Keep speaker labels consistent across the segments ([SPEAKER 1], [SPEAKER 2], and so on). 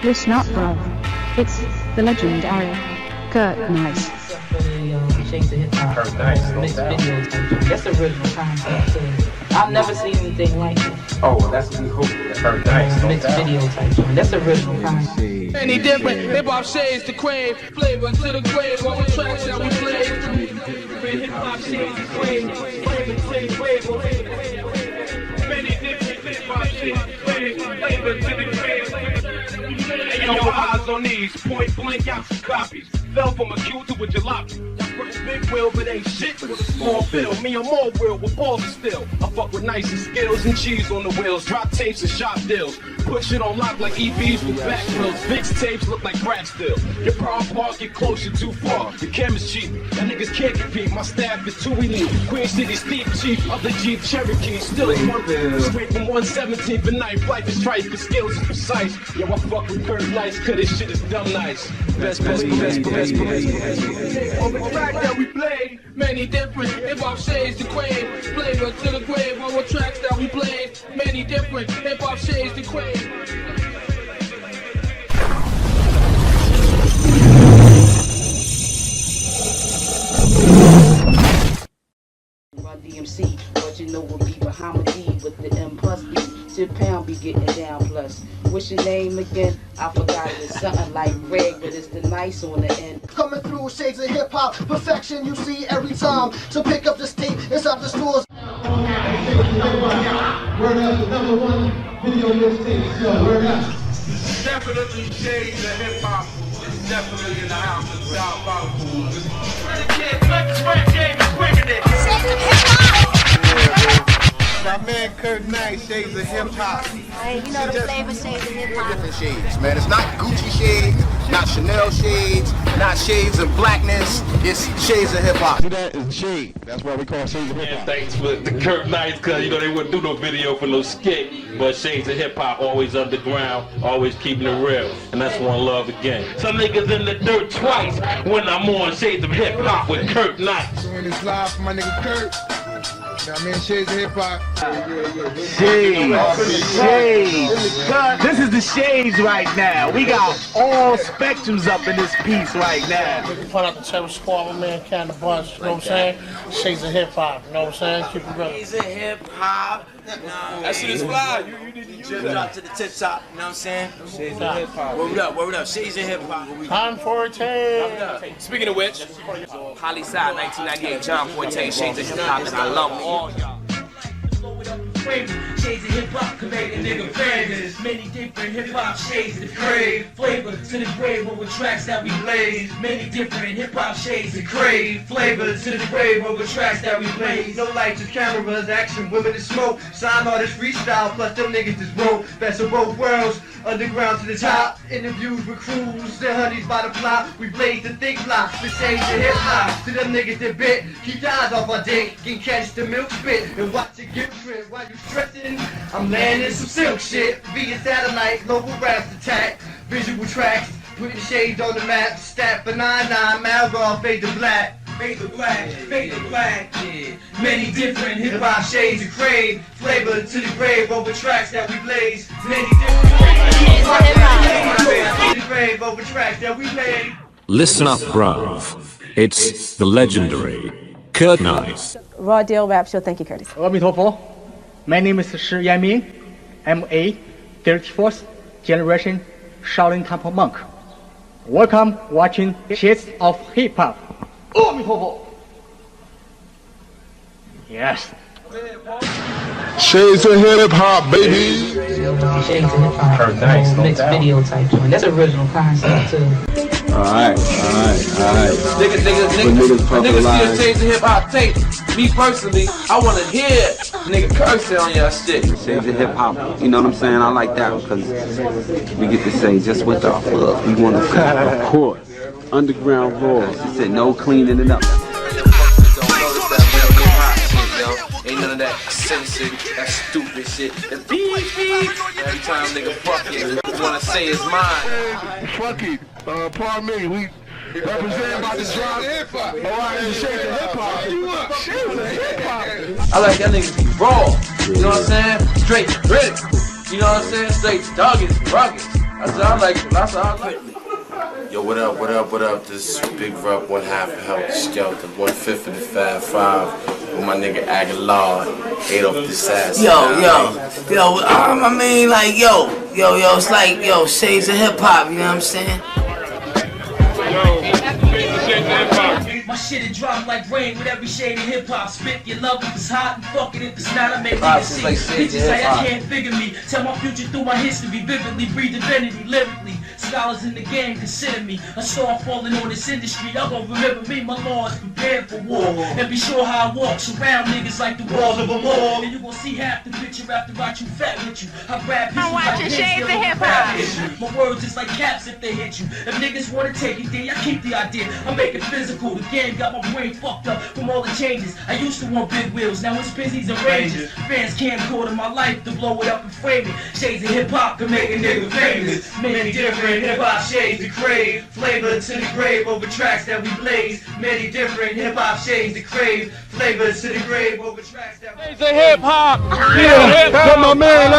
[SPEAKER 1] Listen up, bro. It's the legendary Kurt Nice.
[SPEAKER 2] Kurt Nice, no doubt.
[SPEAKER 3] That's the original concept too. I've never seen anything like it.
[SPEAKER 2] Oh, well, that's what we hope. Kurt Nice, no
[SPEAKER 3] Mixed
[SPEAKER 2] doubt.
[SPEAKER 3] video type joint. That's the original concept.
[SPEAKER 4] Many different hip-hop shades to crave, flavor to the grave, all the tracks that we play. Hip-hop shades to crave, flavor to the grave, many different hip-hop shades to crave, flavor to the grave. Hey, yo, eyes on these, point blank out some copies. Fell from a Q to a jalopy. Big wheel, but ain't shit with a small bill. Me, I'm all real with balls still. I fuck with nice and skills and cheese on the wheels. Drop tapes and shop deals. Put shit on lock like EBs with back wheels. Mixtapes look like crack still. Your power park get closer too far. The camera's cheap. That niggas can't compete. My staff is too elite. Queen City Steve Chief of the Jeep Cherokee. Still a one straight from 117th and 9th. Life is trite, but skills is precise. Yo, I fuck with Kurt Nice, cause this shit is dumb nice. Best. On the track that we play, many different hip-hop shades to crave, flavor to the grave. On the tracks that we play, many different hip-hop shades to crave.
[SPEAKER 3] DMC, but you know we'll be behind D with the M plus B. 10 pound be getting down plus. What's your name again? I forgot it. It's something like Greg, but it's the nice on the end.
[SPEAKER 5] Coming through shades of hip hop, perfection you see every time. So pick up this tape inside the stores.
[SPEAKER 6] Word up, the #1 video mixtape. So word up.
[SPEAKER 4] Definitely shades of hip hop. It's definitely in the house of South Liverpool.
[SPEAKER 6] My man Kurt Nice, shades of hip hop.
[SPEAKER 7] Hey, you know the flavor shades of hip hop.
[SPEAKER 8] Different shades, man. It's not Gucci shades, not Chanel shades, not shades of blackness. It's shades of hip hop.
[SPEAKER 6] See that is shade. That's why we call shades of hip hop.
[SPEAKER 9] Thanks for the Kurt Nice, cause you know they wouldn't do no video for no skit, but shades of hip hop always underground, always keeping it real, and that's one love again. Some niggas in the dirt twice when I'm on shades of hip hop with Kurt Nice.
[SPEAKER 6] Doing this live for my nigga Kurt. Now, man, shades of hip hop.
[SPEAKER 10] Shades. This is the shades right now. We got all spectrums up in this piece right now.
[SPEAKER 11] Put out the Terror Squad, my man, Can the Bunch, you know what I'm saying? Shades of hip hop, you know what I'm saying? Keep it real.
[SPEAKER 12] Shades of hip hop.
[SPEAKER 4] That shit is fly. You need to use that.
[SPEAKER 12] Drop to the tip top, you know what I'm saying?
[SPEAKER 4] Shades of hip hop.
[SPEAKER 12] Word up, Shades of hip hop.
[SPEAKER 11] Time for a tape.
[SPEAKER 4] Speaking of which,
[SPEAKER 12] Holly Side, 1998, John Forte, Shades of hip hop, and I love all y'all.
[SPEAKER 4] Shades of hip hop can make a nigga famous. Many different hip hop shades to crave. Flavor to the grave over tracks that we blaze. Many different hip hop shades to crave. Flavor to the grave over tracks that we blaze.
[SPEAKER 5] No lights or cameras, action, women to smoke. Sign artist freestyle, plus them niggas just roll. Best of both worlds, underground to the top. Interviews with crews, the honeys by the plot. We blaze the thick blocks, the shades of hip hop. To them niggas that bit, keep your eyes off our dick. Can catch the milk spit and watch it get drip. While you stressing, I'm landing some silk shit. Via satellite, local raps attack. Visual tracks, putting shades on the map. Stat for 9-9, Malgall, fade to black.
[SPEAKER 4] Fade to black, yeah. Many different hip hop shades to crave. Flavor to the grave over tracks that we blaze. Many different hip hop shades to the grave over tracks that we blaze.
[SPEAKER 13] Listen up, bruv. It's the legendary Kurt Nice.
[SPEAKER 7] Raw Deal Rap Show. Thank you, Curtis.
[SPEAKER 11] My name is Shi Yanming. I'm a 34th generation Shaolin Temple monk. Welcome watching Shades of Hip Hop. Yes.
[SPEAKER 6] Shades of hip hop, baby.
[SPEAKER 3] Shades of hip hop.
[SPEAKER 2] Kurt Nice, no
[SPEAKER 3] Mixed
[SPEAKER 2] doubt.
[SPEAKER 3] video type joint. That's original concept too.
[SPEAKER 10] Alright.
[SPEAKER 4] Niggas see a shades of hip hop tape. Me personally, I wanna hear nigga cursing on your shit.
[SPEAKER 10] Shades of hip hop. You know what I'm saying? I like that because we get to say just what the fuck we want to say. Of course. Underground raw. She said no cleaning it up.
[SPEAKER 12] Ain't none of that censored, that stupid shit. That beep. Every time nigga fuck it, wanna say it's mine.
[SPEAKER 6] Fuck it. Pardon me. We represent by the drop. Alright, it's shades of hip hop. Shades of hip hop.
[SPEAKER 4] I like that niggas be raw. You know what I'm saying? Straight gritty. You know what I'm saying? Straight dogged, rugged. I
[SPEAKER 12] I like it.
[SPEAKER 8] Yo, what up, what up, what up? This is Big Rup, 1/2 of Helter Skelter, 1/5 of the Fab Five, with my nigga Aguilar, 8 off this ass.
[SPEAKER 14] Yo, I mean, like, yo, it's like, yo, shades of hip hop, you know what I'm saying?
[SPEAKER 15] My shit it drop like rain with every shade of hip hop. Spit your love if it's hot and fuck it if it's not. I make niggas see bitches say I can't figure me. Tell my future through my history, vividly breathe divinity lyrically. Scholars in the game consider me a star falling on this industry. Y'all gon' remember me, my laws prepared for war. And be sure how I walk surround niggas like the walls of a mall. And you gon' see half the picture after I chew fat with you. I grab pieces like
[SPEAKER 7] watching Shades of Hip Hop.
[SPEAKER 15] My words is like caps if they hit you. If niggas wanna take it, then I keep the idea. I make it physical. The game got my brain fucked up from all the changes. I used to want big wheels, now it's Pizzies and Rangers. Fans can't quarter my life to blow it up and frame it. Shades of hip hop can make a nigga famous. Many different hip hop shades to crave. Flavor to the grave over tracks that we blaze. Many different hip hop shades to crave. Flavor to the grave over tracks that we blaze.
[SPEAKER 4] Shades of hip hop.
[SPEAKER 6] Yeah, let my man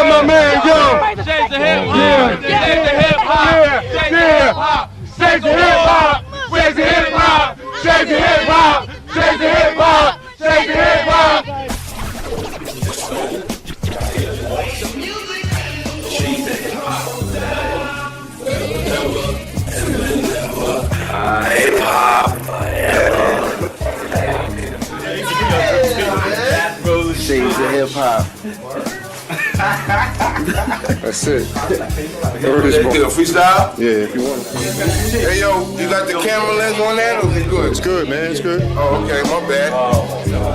[SPEAKER 6] go.
[SPEAKER 4] Shades of hip hop. Shades of hip hop. Shades of hip hop. Shades of hip hop. Shades of hip hop. Shades of hip hop. Shades of hip hop.
[SPEAKER 8] Hip hop.
[SPEAKER 10] Shades of hip hop.
[SPEAKER 6] That's it.
[SPEAKER 8] Freestyle?
[SPEAKER 6] Yeah, if you want.
[SPEAKER 8] Hey yo, you got the camera lens on that or it's good?
[SPEAKER 6] It's good, man. It's good.
[SPEAKER 8] Oh, okay, my bad.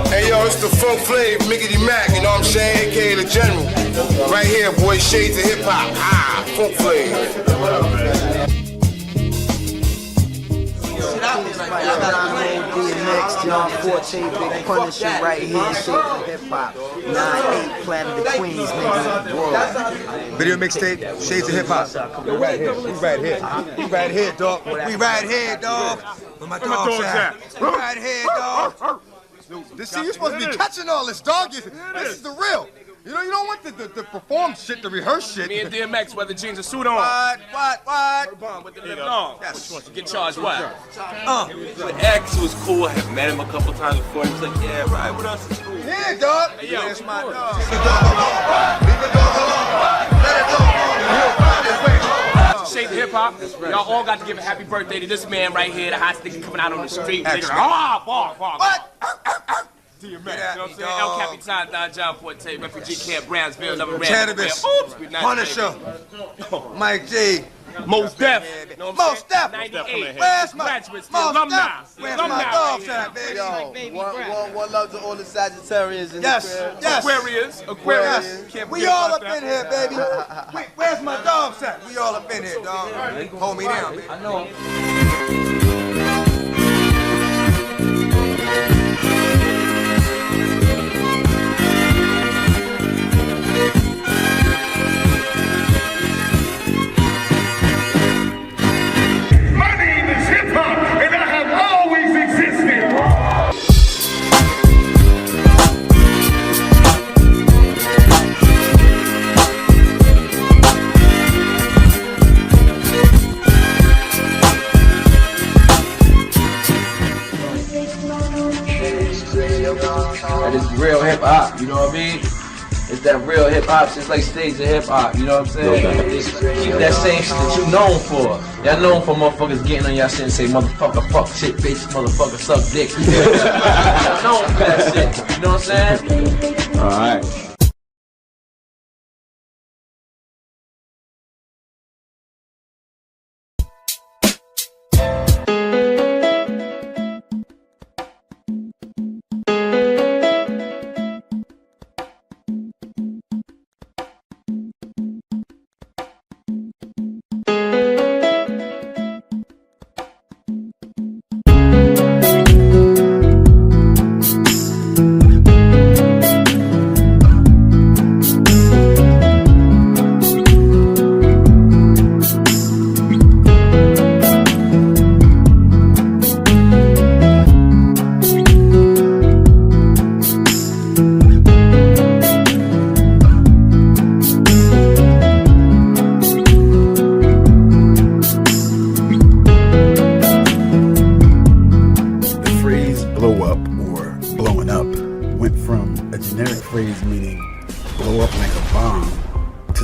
[SPEAKER 8] Hey yo, it's the Funk Flav, Mickey Mac, you know what I'm saying? AKA the General. Right here, boy, Shades of Hip Hop. Ah, Funk Flav.
[SPEAKER 14] DMX, John 14, Big Punisher right here, Shades of Hip Hop. 9-8, Planet of the Queens, nigga. Whoa.
[SPEAKER 5] Video mixtape, Shades of Hip Hop. We right here. We right here. We right here, dog. We right here, dog. Where my dogs at? We right here, dog. See, you're supposed to be catching all this, dog. This is the real. You know, you don't want the perform shit, the rehearse shit.
[SPEAKER 12] Me and DMX, whether jeans or suit on.
[SPEAKER 5] What?
[SPEAKER 12] With the lip long.
[SPEAKER 5] Yes.
[SPEAKER 12] Get charged what? The X was cool. I had met him a couple times before. He was like, yeah, right, what else is cool?
[SPEAKER 5] Yeah, dog.
[SPEAKER 12] Hey, yo.
[SPEAKER 5] That's my dog.
[SPEAKER 12] Shades of Hip Hop. Y'all all got to give a happy birthday to this man right here, the hottest nigga coming out on the street.
[SPEAKER 5] What?
[SPEAKER 12] DMX, you know what I'm saying? El Capitan, Don John Forte, Refugee Camp, Brownsville, another
[SPEAKER 5] Cannabis, Punisher, Mike G,
[SPEAKER 12] Most Def,
[SPEAKER 5] Most Def.
[SPEAKER 12] 98.
[SPEAKER 5] Where's my
[SPEAKER 12] graduates, alumni?
[SPEAKER 5] Where's my dogs at, baby?
[SPEAKER 14] One love to all the Sagittarians in
[SPEAKER 5] Yes,
[SPEAKER 14] the crib.
[SPEAKER 5] yes.
[SPEAKER 12] Aquarius.
[SPEAKER 5] Yes. We all up in here, baby. Where's my dogs at? We all up in here, dog. Hold me down, baby.
[SPEAKER 14] I know.
[SPEAKER 12] That is real hip hop, you know what I mean? It's that real hip hop, it's like Shades of Hip Hop, you know what I'm saying? Keep that same shit that you known for. Y'all known for motherfuckers getting on y'all shit and say motherfucker, fuck shit, bitch, motherfucker, suck dick. Y'all known for that shit, you know what I'm saying?
[SPEAKER 10] Alright.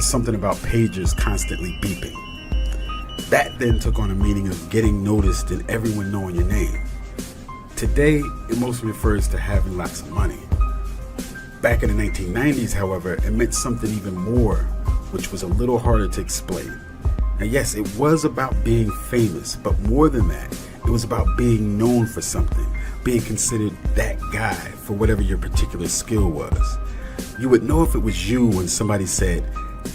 [SPEAKER 16] something about pagers constantly beeping. That then took on a meaning of getting noticed and everyone knowing your name. Today, it mostly refers to having lots of money. Back in the 1990s, however, it meant something even more, which was a little harder to explain. Now yes, it was about being famous, but more than that, it was about being known for something, being considered that guy for whatever your particular skill was. You would know if it was you when somebody said,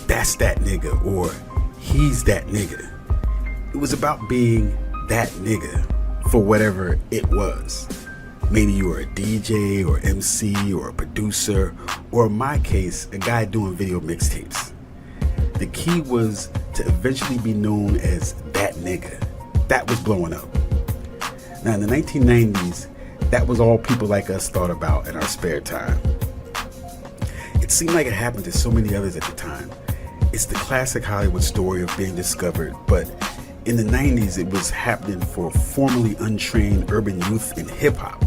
[SPEAKER 16] "That's that nigga," or "He's that nigga." It was about being that nigga for whatever it was. Maybe you were a DJ or MC or a producer, or in my case, a guy doing video mixtapes. The key was to eventually be known as that nigga. That was blowing up. Now in the 1990s, that was all people like us thought about in our spare time. It seemed like it happened to so many others at the time. It's the classic Hollywood story of being discovered, but in the 90s it was happening for formerly untrained urban youth in hip-hop.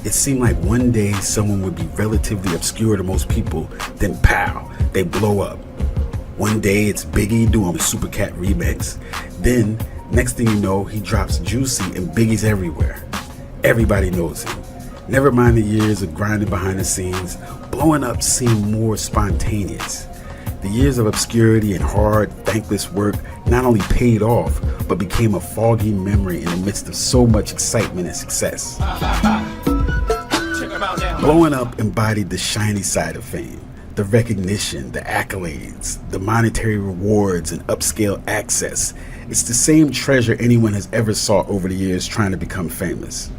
[SPEAKER 16] It seemed like one day someone would be relatively obscure to most people, then pow, they blow up. One day it's Biggie doing a Super Cat remix, then next thing you know he drops Juicy and Biggie's everywhere. Everybody knows him. Never mind the years of grinding behind the scenes, blowing up seemed more spontaneous. The years of obscurity and hard, thankless work not only paid off, but became a foggy memory in the midst of so much excitement and success. Blowing up embodied the shiny side of fame, the recognition, the accolades, the monetary rewards, and upscale access. It's the same treasure anyone has ever sought over the years trying to become famous.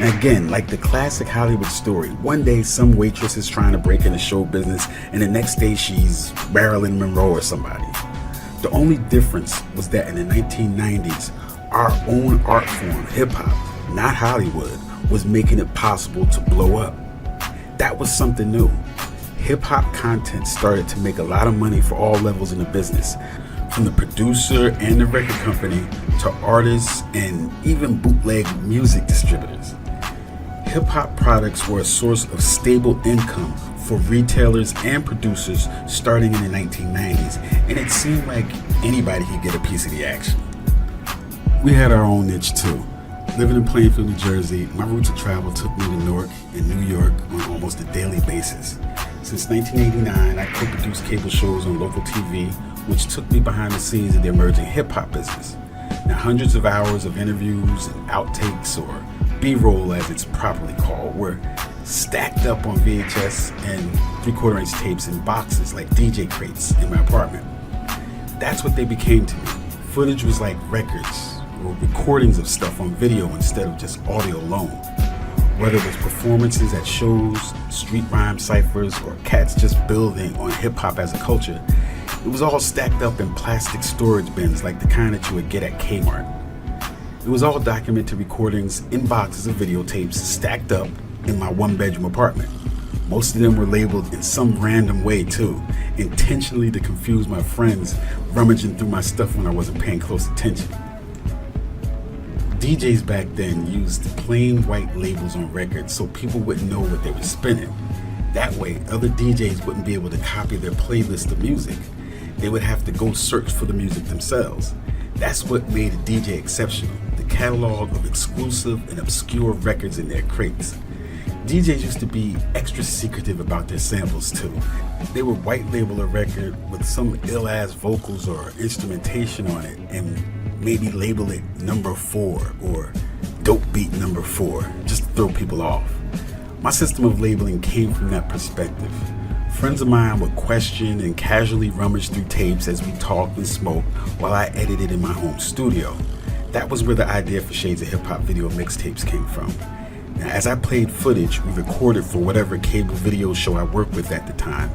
[SPEAKER 16] And again, like the classic Hollywood story, one day some waitress is trying to break into show business and the next day she's Marilyn Monroe or somebody. The only difference was that in the 1990s, our own art form, hip-hop, not Hollywood, was making it possible to blow up. That was something new. Hip-hop content started to make a lot of money for all levels in the business, from the producer and the record company to artists and even bootleg music distributors. Hip-hop products were a source of stable income for retailers and producers starting in the 1990s, and it seemed like anybody could get a piece of the action. We had our own niche too. Living in Plainfield, New Jersey, my roots of travel took me to Newark and New York on almost a daily basis. Since 1989, I co-produced cable shows on local TV, which took me behind the scenes of the emerging hip-hop business. Now, hundreds of hours of interviews and outtakes, or B-roll as it's properly called, were stacked up on VHS and 3/4-inch tapes in boxes like DJ crates in my apartment. That's what they became to me. Footage was like records or recordings of stuff on video instead of just audio alone. Whether it was performances at shows, street rhyme ciphers, or cats just building on hip-hop as a culture, it was all stacked up in plastic storage bins like the kind that you would get at Kmart. It was all documented recordings in boxes of videotapes stacked up in my one-bedroom apartment. Most of them were labeled in some random way too, intentionally to confuse my friends rummaging through my stuff when I wasn't paying close attention. DJs back then used plain white labels on records so people wouldn't know what they were spinning. That way, other DJs wouldn't be able to copy their playlist of music. They would have to go search for the music themselves. That's what made a DJ exceptional, the catalog of exclusive and obscure records in their crates. DJs used to be extra secretive about their samples too. They would white label a record with some ill-ass vocals or instrumentation on it and maybe label it number 4 or dope beat number 4, just to throw people off. My system of labeling came from that perspective. Friends of mine would question and casually rummage through tapes as we talked and smoked while I edited in my home studio. That was where the idea for Shades of Hip Hop video mixtapes came from. Now, as I played footage we recorded for whatever cable video show I worked with at the time,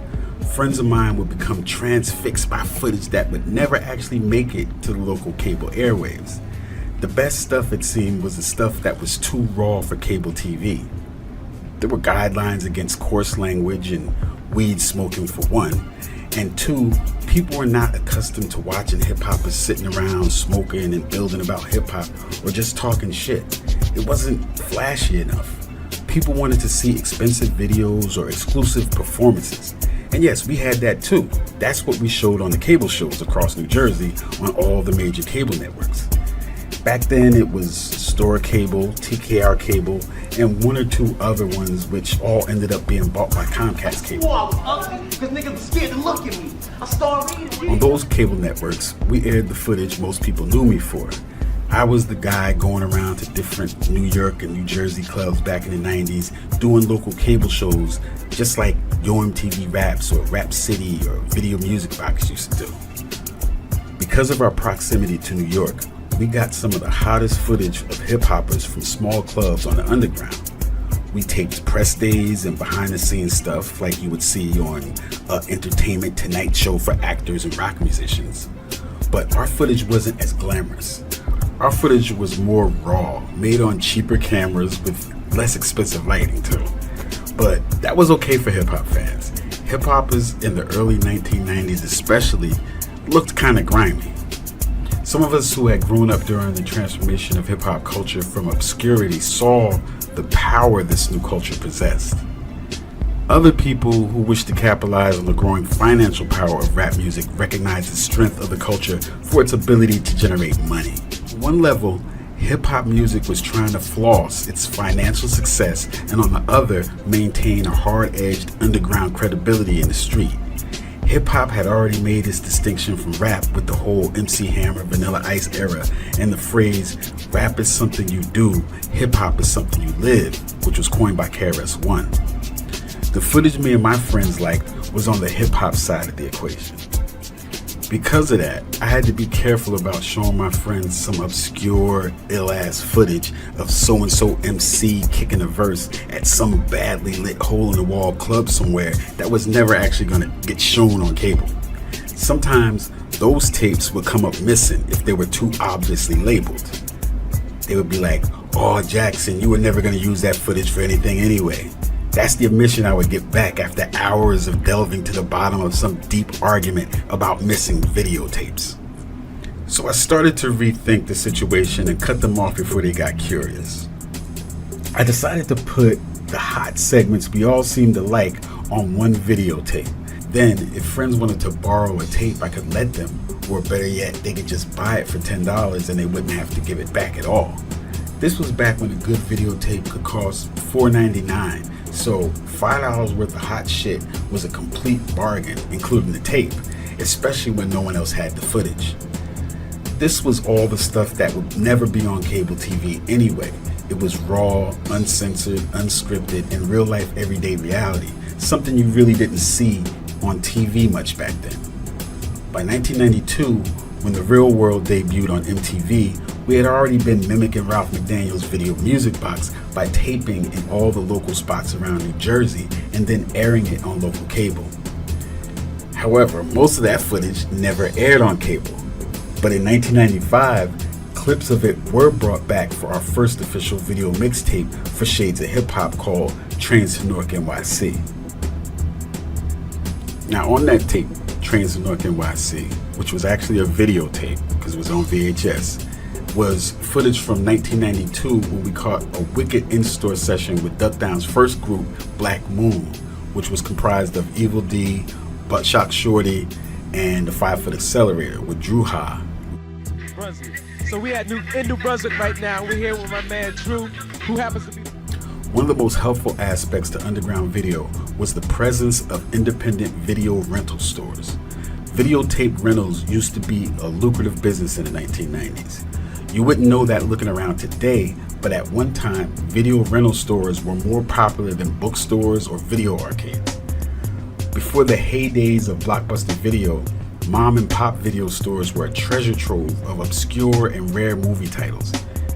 [SPEAKER 16] friends of mine would become transfixed by footage that would never actually make it to the local cable airwaves. The best stuff, it seemed, was the stuff that was too raw for cable TV. There were guidelines against coarse language and weed smoking for one, and two, people were not accustomed to watching hip-hoppers sitting around smoking and building about hip-hop or just talking shit. It wasn't flashy enough. People wanted to see expensive videos or exclusive performances, And yes, we had that too. That's what we showed on the cable shows across New Jersey on all the major cable networks. Back then it was Store Cable, TKR Cable, and one or two other ones which all ended up being bought by Comcast Cable.
[SPEAKER 5] I was ugly because niggas were scared to look at me. I started reading.
[SPEAKER 16] On those cable networks, we aired the footage most people knew me for. I was the guy going around to different New York and New Jersey clubs back in the 90s doing local cable shows just like Yo MTV Raps or Rap City or Video Music Box used to do. Because of our proximity to New York, we got some of the hottest footage of hip-hoppers from small clubs on the underground. We taped press days and behind-the-scenes stuff like you would see on an Entertainment Tonight show for actors and rock musicians. But our footage wasn't as glamorous. Our footage was more raw, made on cheaper cameras with less expensive lighting too. But that was okay for hip-hop fans. Hip-hoppers in the early 1990s especially looked kind of grimy. Some of us who had grown up during the transformation of hip-hop culture from obscurity saw the power this new culture possessed. Other people who wished to capitalize on the growing financial power of rap music recognized the strength of the culture for its ability to generate money. On one level, hip-hop music was trying to floss its financial success and on the other, maintain a hard-edged underground credibility in the street. Hip-hop had already made its distinction from rap with the whole MC Hammer, Vanilla Ice era and the phrase, rap is something you do, hip-hop is something you live, which was coined by KRS-One. The footage me and my friends liked was on the hip-hop side of the equation. Because of that, I had to be careful about showing my friends some obscure, ill-ass footage of so-and-so MC kicking a verse at some badly lit hole-in-the-wall club somewhere that was never actually going to get shown on cable. Sometimes, those tapes would come up missing if they were too obviously labeled. They would be like, "Oh, Jackson, you were never going to use that footage for anything anyway." That's the admission I would get back after hours of delving to the bottom of some deep argument about missing videotapes. So I started to rethink the situation and cut them off before they got curious. I decided to put the hot segments we all seemed to like on one videotape. Then, if friends wanted to borrow a tape, I could let them, or better yet, they could just buy it for $10 and they wouldn't have to give it back at all. This was back when a good videotape could cost $4.99. So $5 worth of hot shit was a complete bargain, including the tape, especially when no one else had the footage. This was all the stuff that would never be on cable TV anyway. It was raw, uncensored, unscripted, and real life everyday reality, something you really didn't see on TV much back then. By 1992, when The Real World debuted on MTV, we had already been mimicking Ralph McDaniel's Video Music Box by taping in all the local spots around New Jersey and then airing it on local cable. However, most of that footage never aired on cable. But in 1995, clips of it were brought back for our first official video mixtape for Shades of Hip Hop called Trains to Newark NYC. Now on that tape, Trains to Newark NYC, which was actually a videotape because it was on VHS, was footage from 1992 when we caught a wicked in-store session with Duck Down's first group, Black Moon, which was comprised of Evil D, Buttshot Shorty, and the 5 Foot Accelerator with Drew Ha.
[SPEAKER 4] So we in New Brunswick right now. We're here with my man Drew, who happens to be...
[SPEAKER 16] One of the most helpful aspects to underground video was the presence of independent video rental stores. Videotape rentals used to be a lucrative business in the 1990s. You wouldn't know that looking around today, but at one time, video rental stores were more popular than bookstores or video arcades. Before the heydays of Blockbuster Video, mom and pop video stores were a treasure trove of obscure and rare movie titles.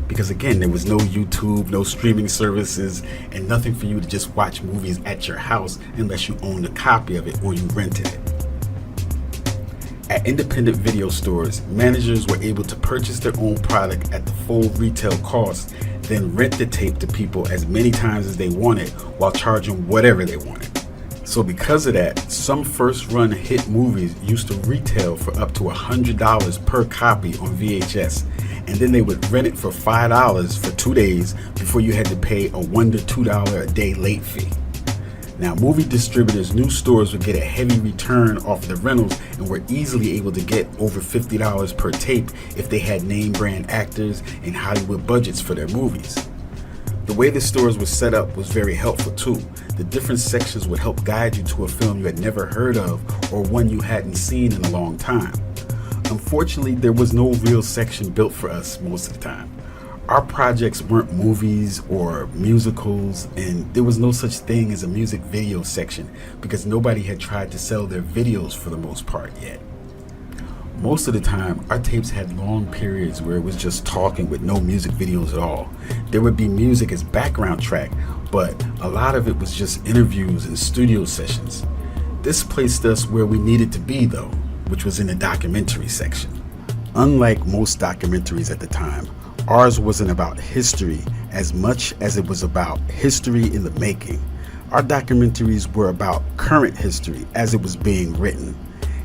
[SPEAKER 16] Because again, there was no YouTube, no streaming services, and nothing for you to just watch movies at your house unless you owned a copy of it or you rented it. At independent video stores, managers were able to purchase their own product at the full retail cost, then rent the tape to people as many times as they wanted while charging whatever they wanted. So because of that, some first-run hit movies used to retail for up to $100 per copy on VHS, and then they would rent it for $5 for 2 days before you had to pay a $1 to $2 a day late fee. Now, movie distributors knew stores would get a heavy return off the rentals and were easily able to get over $50 per tape if they had name brand actors and Hollywood budgets for their movies. The way the stores were set up was very helpful too. The different sections would help guide you to a film you had never heard of or one you hadn't seen in a long time. Unfortunately, there was no real section built for us most of the time. Our projects weren't movies or musicals, and there was no such thing as a music video section because nobody had tried to sell their videos for the most part yet. Most of the time, our tapes had long periods where it was just talking with no music videos at all. There would be music as background track, but a lot of it was just interviews and studio sessions. This placed us where we needed to be though, which was in the documentary section. Unlike most documentaries at the time, ours wasn't about history as much as it was about history in the making. Our documentaries were about current history as it was being written.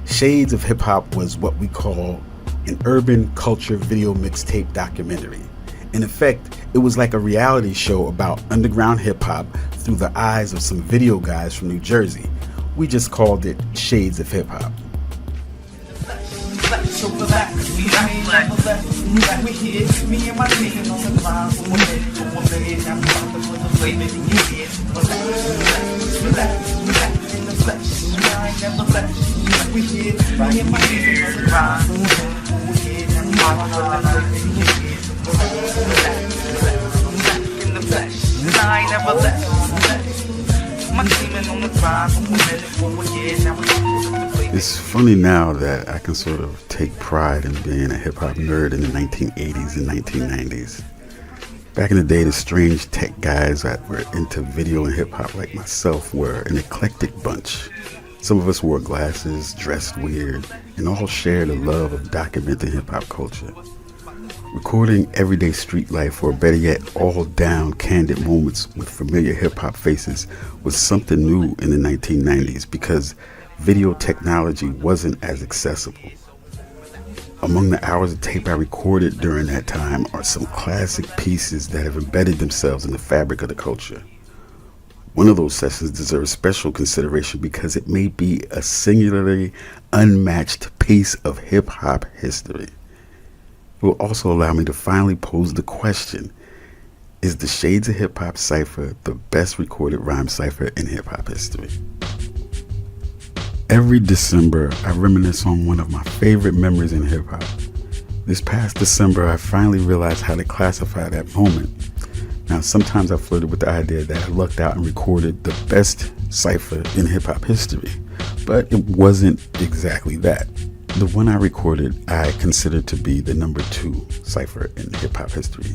[SPEAKER 16] Shades of Hip Hop was what we call an urban culture video mixtape documentary. In effect, it was like a reality show about underground hip hop through the eyes of some video guys from New Jersey. We just called it Shades of Hip Hop. It's funny now that I can sort of take pride in being a hip-hop nerd in the 1980s and 1990s. Back in the day, the strange tech guys that were into video and hip-hop like myself were an eclectic bunch. Some of us wore glasses, dressed weird, and all shared a love of documenting hip-hop culture. Recording everyday street life, or better yet, all down, candid moments with familiar hip-hop faces was something new in the 1990s because video technology wasn't as accessible. Among the hours of tape I recorded during that time are some classic pieces that have embedded themselves in the fabric of the culture. One of those sessions deserves special consideration because it may be a singularly unmatched piece of hip-hop history. It will also allow me to finally pose the question, is the Shades of Hip Hop Cypher the best recorded rhyme cypher in hip-hop history? Every December, I reminisce on one of my favorite memories in hip-hop. This past December, I finally realized how to classify that moment. Now, sometimes I flirted with the idea that I lucked out and recorded the best cypher in hip-hop history, but it wasn't exactly that. The one I recorded, I considered to be the number 2 cypher in hip-hop history.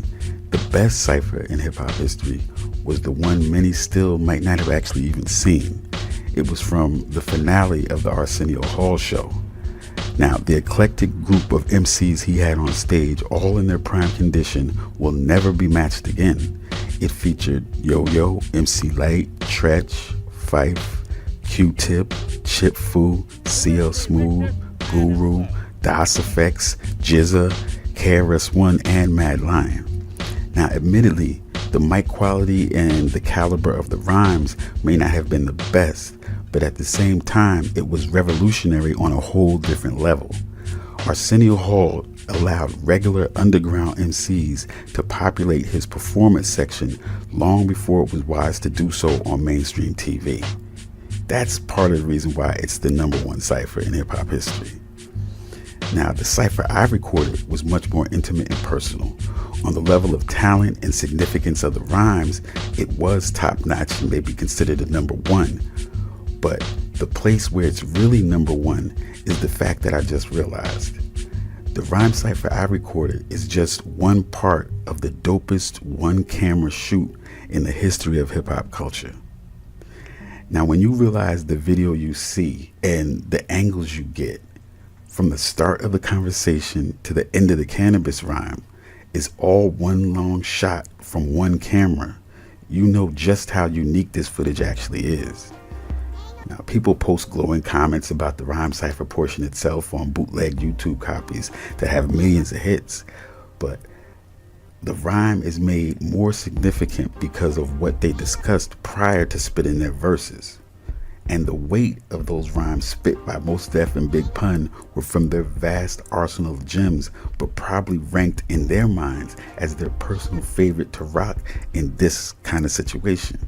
[SPEAKER 16] The best cypher in hip-hop history was the one many still might not have actually even seen. It was from the finale of the Arsenio Hall show. Now, the eclectic group of MCs he had on stage, all in their prime condition, will never be matched again. It featured Yo-Yo, MC Light, Tretch, Fife, Q-Tip, Chip Fu, CL Smooth, Guru, Das Effects, Jizza, KRS-One, and Mad Lion. Now, admittedly, the mic quality and the caliber of the rhymes may not have been the best, but at the same time, it was revolutionary on a whole different level. Arsenio Hall allowed regular underground MCs to populate his performance section long before it was wise to do so on mainstream TV. That's part of the reason why it's the number 1 cypher in hip-hop history. Now, the cypher I recorded was much more intimate and personal. On the level of talent and significance of the rhymes, it was top-notch and may be considered a number 1. But the place where it's really number 1 is the fact that I just realized. The rhyme cypher I recorded is just one part of the dopest one-camera shoot in the history of hip-hop culture. Now, when you realize the video you see and the angles you get, from the start of the conversation to the end of the cannabis rhyme, is all one long shot from one camera, you know just how unique this footage actually is. Now, people post glowing comments about the rhyme cypher portion itself on bootleg YouTube copies that have millions of hits, but The rhyme is made more significant because of what they discussed prior to spitting their verses. And the weight of those rhymes spit by Mos Def and Big Pun were from their vast arsenal of gems, but probably ranked in their minds as their personal favorite to rock in this kind of situation.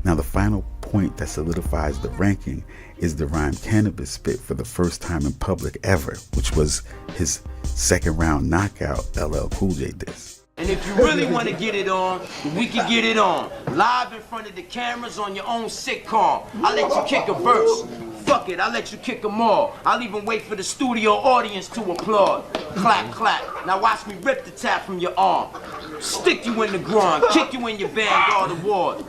[SPEAKER 16] Now, the final point that solidifies the ranking is the rhyme Cannabis spit for the first time in public ever, which was his second round knockout LL Cool J diss.
[SPEAKER 14] And if you really want to get it on, we can get it on. Live in front of the cameras on your own sitcom. I'll let you kick a verse. Fuck it, I'll let you kick them all. I'll even wait for the studio audience to applaud. Clap, clap. Now watch me rip the tap from your arm. Stick you in the groin, kick you in your Vanguard Award.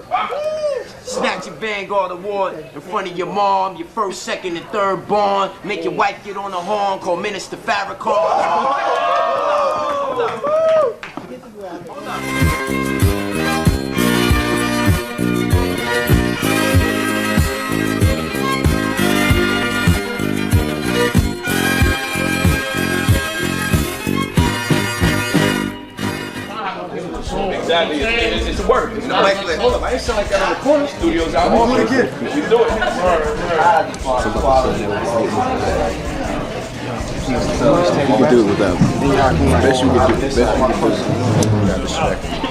[SPEAKER 14] Snatch your Vanguard Award in front of your mom, your first, second, and third born. Make your wife get on the horn, call Minister Farrakhan.
[SPEAKER 2] Exactly, it's a work. It's not like, hold up, I ain't sound like that on the corner studios out all over. We do it.
[SPEAKER 10] You can do it without me. The best you can do. The best you can do.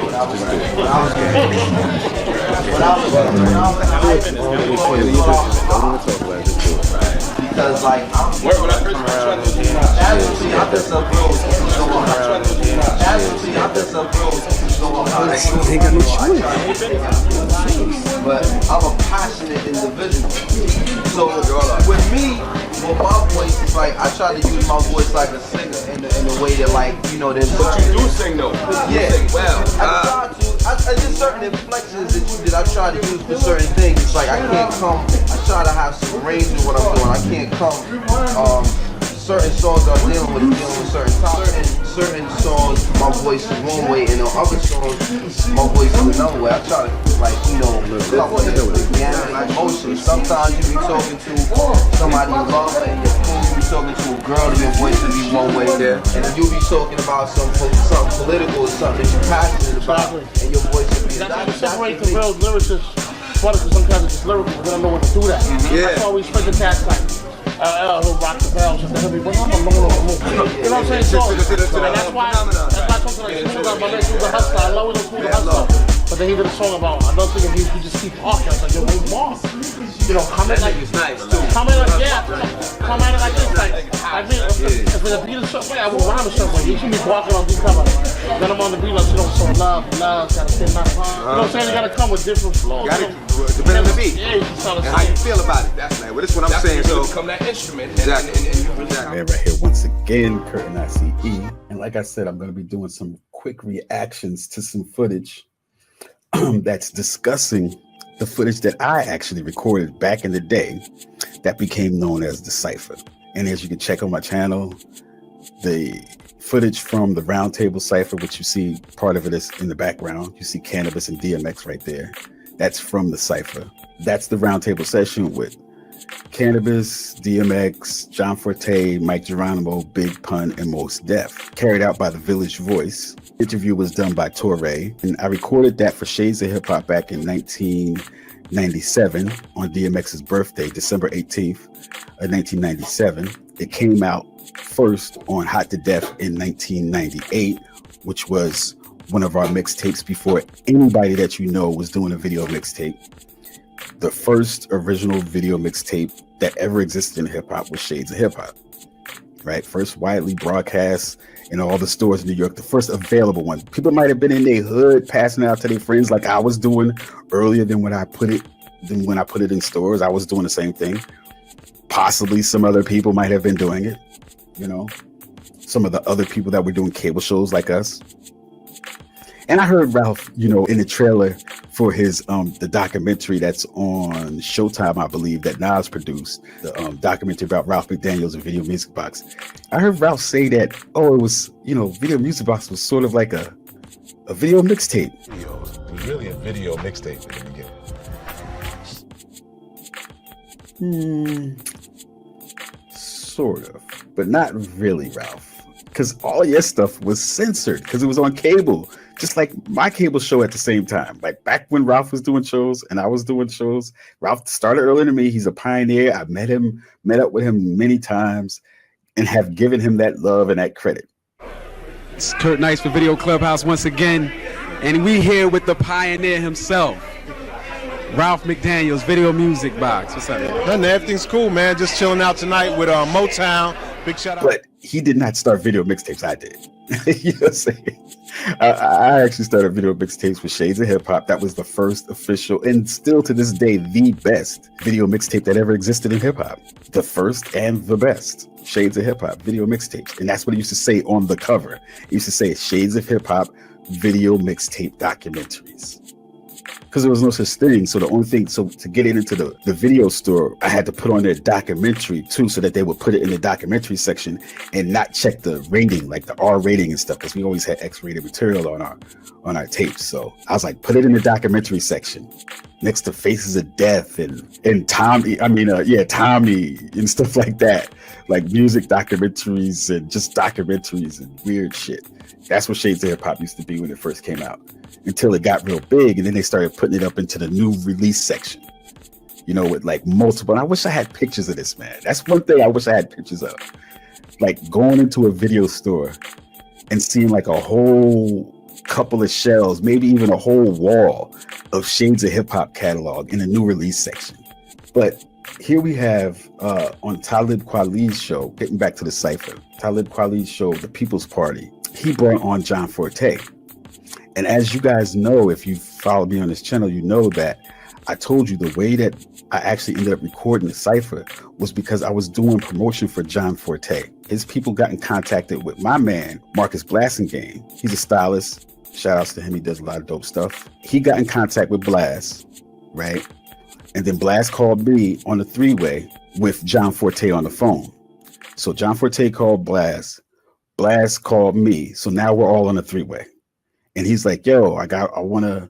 [SPEAKER 10] Without respect. Just do it.
[SPEAKER 14] Because like when I first tried to do actually I've done some bros but I'm a passionate individual. So with me, with my voice, it's like I try to use my voice like a singer in a way that, like, you know, there's.
[SPEAKER 2] But you do sing though.
[SPEAKER 14] Yeah.
[SPEAKER 2] You sing well.
[SPEAKER 14] I just certain inflections that I try to use for certain things. It's like I can't come. I try to have some range in what I'm doing. I can't come. Certain songs are dealing with certain topics. Certain songs, my voice is one way, and on other songs, my voice is another way. I try to, like, you know, cover the gamut of emotions. Sometimes you be talking to somebody you love, and you be talking to a girl, and your voice will be one way, and then you be talking about something political or something that you're passionate about, and your voice will be another.
[SPEAKER 6] That's separate the real lyricists. Funny, because sometimes it's just lyrical, but they don't know when to do that.
[SPEAKER 2] Yeah.
[SPEAKER 6] That's why we spend the cats like. He'll rock the bells and he'll be, well, I'm alone on the move. You know what I'm saying? So, and that's why I talk to like Smooth about my man Smooth the Hustler. I love when Smooth the Hustler. But then he did a song about another thing and he just keep talking. I was like, yo, wait, boss. You know, comment like, comment like, yeah, comment like this. Like, I mean, if the beat is something, I will rhyme or something. You see me walking on these covers. Then I'm on the beat like, you know, so love, gotta say nothing. You know what I'm saying? You gotta come with different flows.
[SPEAKER 2] Depending on the beat.
[SPEAKER 6] Yeah, you can
[SPEAKER 2] and how you feel about it. That's like, well, this is what I'm saying. So become that instrument.
[SPEAKER 16] Exactly. And right here once again, Curtin ICE. And like I said, I'm going to be doing some quick reactions to some footage that's discussing the footage that I actually recorded back in the day that became known as the Cypher. And as you can check on my channel, the footage from the Roundtable Cypher, which you see part of it is in the background. You see Cannabis and DMX right there. That's from the Cypher. That's the Roundtable session with Cannabis, DMX, John Forte, Mike Geronimo, Big Pun, and Mos Def, carried out by the Village Voice. The interview was done by Torre, and I recorded that for Shades of Hip Hop back in 1997 on DMX's birthday, December 18th of 1997. It came out first on Hot to Death in 1998, which was one of our mixtapes before anybody that you know was doing a video mixtape. The first original video mixtape that ever existed in hip hop was Shades of Hip Hop, right? First widely broadcast in all the stores in New York, the first available one. People might have been in their hood passing out to their friends like I was doing earlier than when I put it in stores. I was doing the same thing. Possibly some other people might have been doing it, you know, some of the other people that were doing cable shows like us. And I heard Ralph, you know, in the trailer for his the documentary that's on Showtime, I believe, that Nas produced, the documentary about Ralph McDaniels and Video Music Box. I heard Ralph say that, oh, it was, you know, Video Music Box was sort of like a video mixtape.
[SPEAKER 17] It was really a video mixtape in the beginning.
[SPEAKER 16] Sort of, but not really, Ralph. because all your stuff was censored because it was on cable, just like my cable show at the same time. Like back when Ralph was doing shows and I was doing shows, Ralph started earlier than me. He's a pioneer. I met up with him many times and have given him that love and that credit.
[SPEAKER 18] It's Kurt Nice for Video Clubhouse once again, and we here with the pioneer himself, Ralph McDaniels, Video Music Box. What's up, man?
[SPEAKER 17] Nothing, everything's cool, man. Just chilling out tonight with Motown. Big shout out.
[SPEAKER 16] But he did not start Video Mixtapes. I did. You know what I'm saying? I actually started Video Mixtapes with Shades of Hip Hop. That was the first official, and still to this day, the best video mixtape that ever existed in hip hop. The first and the best. Shades of Hip Hop, Video Mixtapes. And that's what it used to say on the cover. It used to say Shades of Hip Hop, Video Mixtape Documentaries. Because there was no such thing. So the only thing, so to get it into the video store, I had to put on their documentary too, so that they would put it in the documentary section and not check the rating, like the R rating and stuff, because we always had X-rated material on our tapes. So I was like, put it in the documentary section next to Faces of Death and Tommy and stuff like that, like music documentaries and just documentaries and weird shit. That's what Shades of Hip Hop used to be when it first came out, until it got real big, and then they started putting it up into the new release section, you know, with like multiple. And I wish I had pictures of this, man. That's one thing I wish I had pictures of, like going into a video store and seeing like a whole couple of shelves, maybe even a whole wall of Shades of Hip Hop catalog in the new release section. But here we have on Talib Kweli's show, getting back to the Cypher, Talib Kweli's show, The People's Party, he brought on John Forte. And as you guys know, if you follow me on this channel, you know that I told you the way that I actually ended up recording the Cypher was because I was doing promotion for John Forte. His people got in contact with my man, Marcus Blasingame. He's a stylist. Shout outs to him. He does a lot of dope stuff. He got in contact with Blast, right? And then Blast called me on the three-way with John Forte on the phone. So John Forte called Blast. Blast called me. So now we're all on a three-way. And he's like, yo, I want to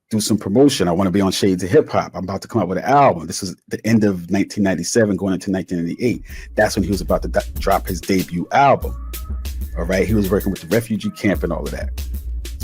[SPEAKER 16] do some promotion. I want to be on Shades of Hip Hop. I'm about to come out with an album. This is the end of 1997, going into 1998. That's when he was about to drop his debut album. All right. He was working with the refugee camp and all of that.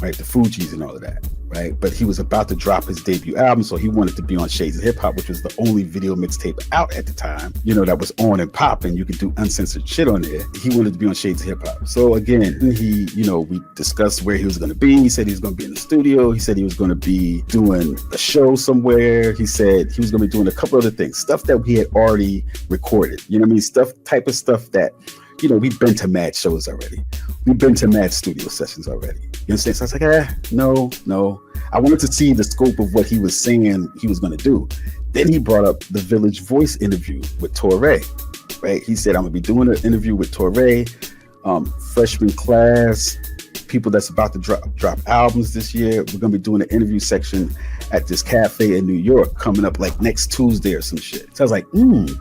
[SPEAKER 16] Right. The Fugees and all of that. Right. But he was about to drop his debut album. So he wanted to be on Shades of Hip Hop, which was the only video mixtape out at the time, you know, that was on and popping. You could do uncensored shit on there. He wanted to be on Shades of Hip Hop. So again, we discussed where he was going to be. He said he was going to be in the studio. He said he was going to be doing a show somewhere. He said he was going to be doing a couple other things, stuff that we had already recorded. You know what I mean? Type of stuff that, you know, we've been to mad shows already. We've been to mad studio sessions already. You understand? So I was like, no. I wanted to see the scope of what he was saying he was going to do. Then he brought up the Village Voice interview with Torre, right? He said, I'm going to be doing an interview with Torre, freshman class, people that's about to drop albums this year. We're going to be doing an interview section at this cafe in New York coming up like next Tuesday or some shit. So I was like,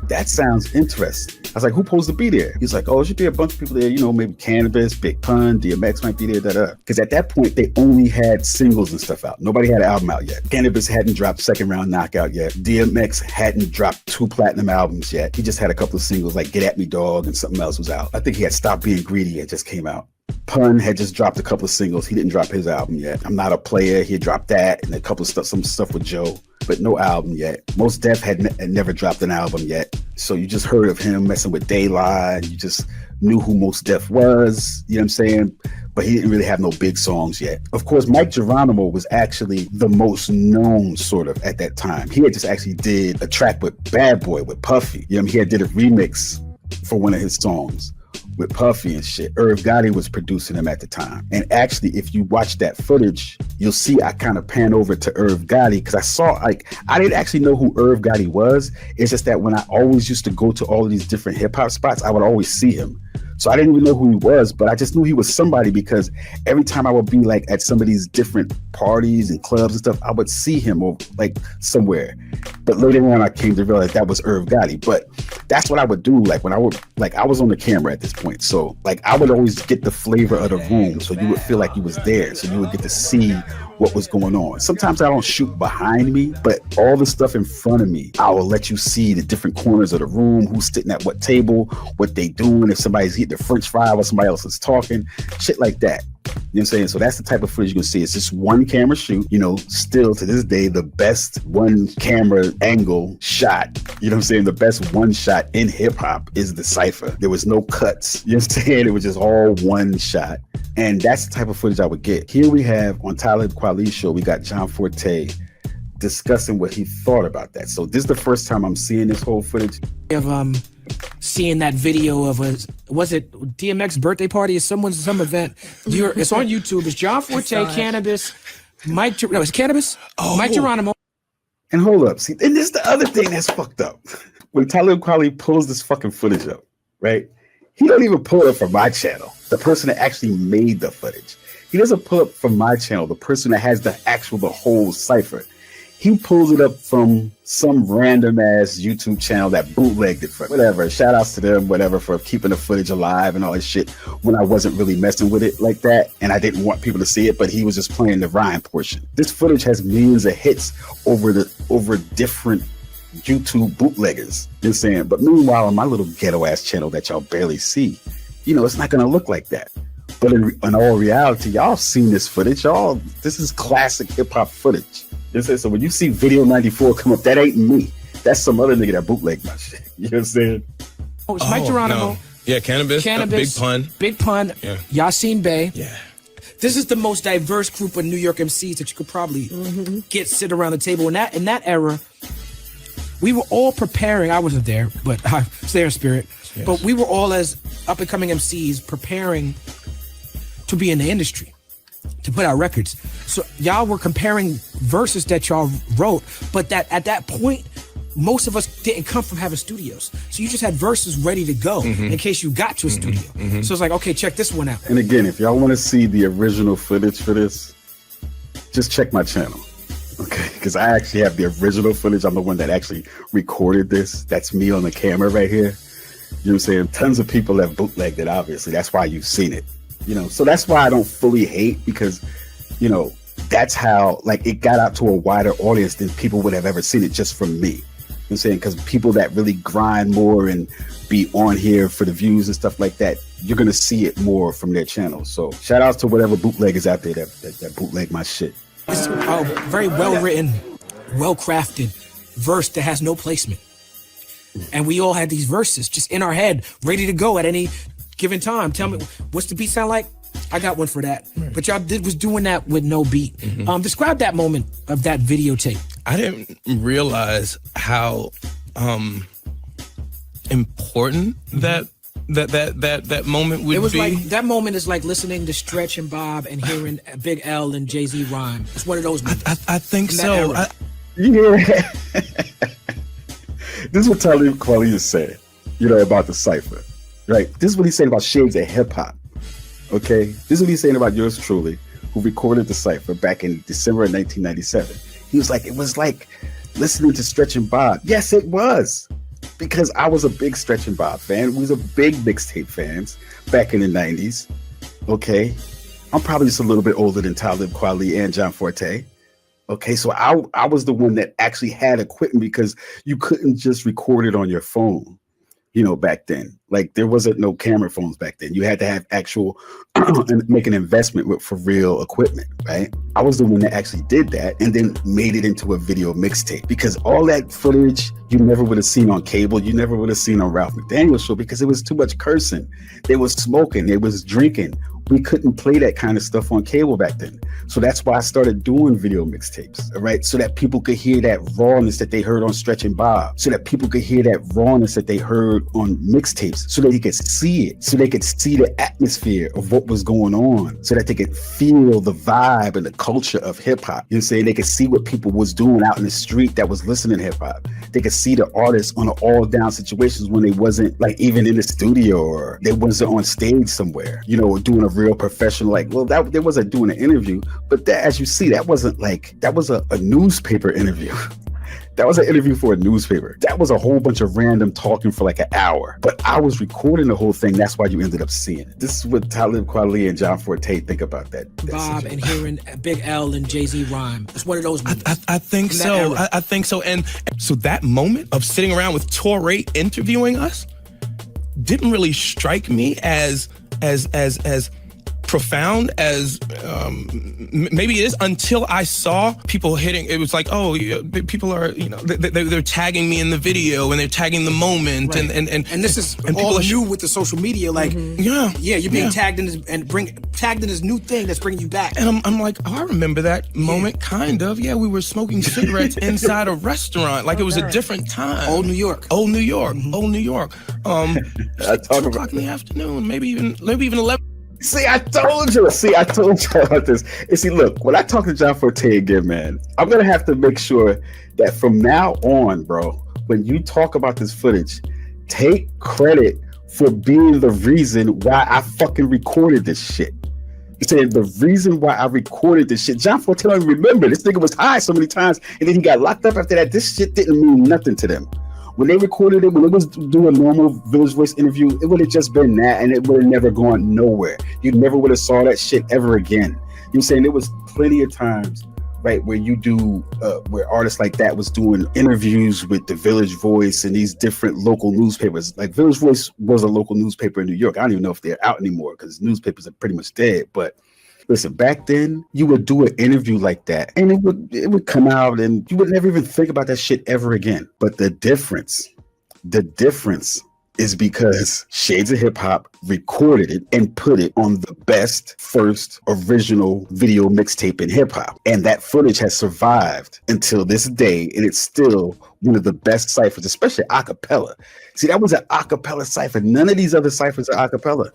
[SPEAKER 16] that sounds interesting. I was like, who's supposed to be there? He's like, there should be a bunch of people there, you know, maybe Cannabis, Big Pun, DMX might be there, Because at that point, they only had singles and stuff out. Nobody had an album out yet. Cannabis hadn't dropped Second Round Knockout yet. DMX hadn't dropped 2 platinum albums yet. He just had a couple of singles like Get At Me Dog and something else was out. I think he had Stop Being Greedy. It just came out. Pun had just dropped a couple of singles. He didn't drop his album yet. I'm Not a Player. He had dropped that and a couple of stuff, some stuff with Joe, but no album yet. Mos Def had never dropped an album yet. So you just heard of him messing with Daylight. You just knew who Mos Def was, you know what I'm saying? But he didn't really have no big songs yet. Of course, Mike Geronimo was actually the most known sort of at that time. He had just actually did a track with Bad Boy with Puffy. You know, he had did a remix for one of his songs with Puffy and shit. Irv Gotti was producing him at the time. And actually, if you watch that footage, you'll see I kind of pan over to Irv Gotti because I saw, like, I didn't actually know who Irv Gotti was. It's just that when I always used to go to all of these different hip hop spots, I would always see him. So I didn't even know who he was, but I just knew he was somebody because every time I would be like at some of these different parties and clubs and stuff, I would see him or like somewhere. But later on, I came to realize that was Irv Gotti. But that's what I would do. Like when I was on the camera at this point. So like I would always get the flavor of the room. So you would feel like you was there. So you would get to see what was going on. Sometimes I don't shoot behind me, but all the stuff in front of me, I will let you see the different corners of the room, who's sitting at what table, what they doing, if somebody's eating the French fry while somebody else is talking, shit like that. You know what I'm saying? So that's the type of footage you can see. It's just one camera shoot, you know, still to this day, the best one camera angle shot, you know what I'm saying? The best one shot in hip hop is the Cypher. There was no cuts, you know what I'm saying? It was just all one shot. And that's the type of footage I would get. Here we have on Talib Kweli's show, we got John Forte discussing what he thought about that. So this is the first time I'm seeing this whole footage.
[SPEAKER 19] Of seeing that video of was it DMX birthday party or some event? It's on YouTube. It's John Forte, Cannabis, it's Cannabis, Mike Geronimo.
[SPEAKER 16] And hold up, see, and this is the other thing that's fucked up. When Talib Kweli pulls this fucking footage up, right? He don't even pull it up from my channel, the person that actually made the footage. He doesn't pull up from my channel, the person that has the whole Cypher. He pulls it up from some random ass YouTube channel that bootlegged it for whatever. Shout outs to them, whatever, for keeping the footage alive and all that shit when I wasn't really messing with it like that. And I didn't want people to see it, but he was just playing the rhyme portion. This footage has millions of hits over different YouTube bootleggers. You know what I'm saying? But meanwhile, on my little ghetto ass channel that y'all barely see, you know, it's not going to look like that. But in all reality, y'all seen this footage. This is classic hip hop footage. You know, so when you see Video 94 come up, that ain't me. That's some other nigga that bootlegged my shit. You know what I'm saying?
[SPEAKER 19] Oh, it's Mike Geronimo.
[SPEAKER 20] No. Yeah, Cannabis, Big Pun.
[SPEAKER 19] Yeah. Yasin Bey.
[SPEAKER 20] Yeah.
[SPEAKER 19] This is the most diverse group of New York MCs that you could probably sit around the table. In that era, we were all preparing. I wasn't there, but I was there in spirit. Yes. But we were all, as up-and-coming MCs, preparing to be in the industry, to put out records. So y'all were comparing verses that y'all wrote, but that at that point, most of us didn't come from having studios. So you just had verses ready to go in case you got to a studio. So it's like, okay, check this one out.
[SPEAKER 16] And again, if y'all want to see the original footage for this, just check my channel. Okay, because I actually have the original footage. I'm the one that actually recorded this. That's me on the camera right here. You know what I'm saying? Tons of people have bootlegged it, obviously. That's why you've seen it. You know, so that's why I don't fully hate, because, you know, that's how, like, it got out to a wider audience than people would have ever seen it just from me. You know what I'm saying? Because people that really grind more and be on here for the views and stuff like that, you're going to see it more from their channel. So shout outs to whatever bootleggers out there that bootleg my shit.
[SPEAKER 19] It's a very well-written, well-crafted verse that has no placement. And we all had these verses just in our head, ready to go at any given time. Tell me, what's the beat sound like? I got one for that. But y'all was doing that with no beat. Describe that moment of that videotape.
[SPEAKER 20] I didn't realize how important that moment would be.
[SPEAKER 19] It was like, that moment is like listening to Stretch and Bob and hearing Big L and Jay-Z rhyme. It's one of those moments.
[SPEAKER 20] I think so.
[SPEAKER 16] Yeah. This is what Talib Kweli is saying, you know, about the Cypher. Right? This is what he's saying about Shades of Hip Hop. Okay? This is what he's saying about yours truly, who recorded the Cypher back in December of 1997. He was like, it was like listening to Stretch and Bob. Yes, it was. Because I was a big Stretch and Bob fan. We was a big Mixtape fans back in the 90s. Okay? I'm probably just a little bit older than Talib Kweli and John Forte. Okay, so I was the one that actually had equipment, because you couldn't just record it on your phone, you know, back then. Like, there wasn't no camera phones back then. You had to have actual, make an investment for real equipment, right? I was the one that actually did that and then made it into a video mixtape, because all that footage you never would have seen on cable. You never would have seen on Ralph McDaniel's show, because it was too much cursing. They was smoking, they was drinking. We couldn't play that kind of stuff on cable back then. So that's why I started doing video mixtapes, all right? So that people could hear that rawness that they heard on Stretch and Bob. So that people could hear that rawness that they heard on mixtapes. So that they could see it. So they could see the atmosphere of what was going on. So that they could feel the vibe and the culture of hip hop. You know what I'm saying? They could see what people was doing out in the street that was listening to hip hop. They could see the artists on the all down situations when they wasn't like even in the studio, or they wasn't on stage somewhere, you know, doing a real professional, like, well, that they wasn't doing an interview, but that, as you see, that wasn't like, that was a newspaper interview. That was an interview for a newspaper. That was a whole bunch of random talking for like an hour. But I was recording the whole thing. That's why you ended up seeing it. This is what Talib Kweli and John Forte think about that
[SPEAKER 19] Bob and hearing Big L and Jay-Z rhyme. It's one of those movies.
[SPEAKER 20] I think so. I think so. And so that moment of sitting around with Torre interviewing us didn't really strike me as profound as maybe it is, until I saw people hitting. It was like, oh, people are, they're tagging me in the video and they're tagging the moment,
[SPEAKER 19] right. and this is and all new with the social media. Like, you're being tagged in this, tagged in this new thing that's bringing you back.
[SPEAKER 20] And I'm like, oh, I remember that moment, kind of. Yeah, we were smoking cigarettes inside a restaurant, like it was a different time.
[SPEAKER 19] Old New York.
[SPEAKER 20] Old New York. Old New York. Like 2 o'clock in the afternoon, maybe even 11.
[SPEAKER 16] See, I told you about this. And see, look, when I talk to John Forte again, man, I'm going to have to make sure that from now on, bro, when you talk about this footage, take credit for being the reason why I fucking recorded this shit. You said the reason why I recorded this shit. John Forte don't even remember. This nigga was high so many times, and then he got locked up after that. This shit didn't mean nothing to them. When they recorded it, when it was doing a normal Village Voice interview, it would have just been that, and it would have never gone nowhere. You never would have saw that shit ever again. You know what I'm saying? There was plenty of times, right, where you do, where artists like that was doing interviews with the Village Voice and these different local newspapers. Like Village Voice was a local newspaper in New York. I don't even know if they're out anymore because newspapers are pretty much dead, but listen, back then you would do an interview like that and it would come out and you would never even think about that shit ever again. But the difference is because Shades of Hip Hop recorded it and put it on the best first original video mixtape in hip hop. And that footage has survived until this day, and it's still one of the best ciphers, especially acapella. See, that was an acapella cipher. None of these other ciphers are acapella,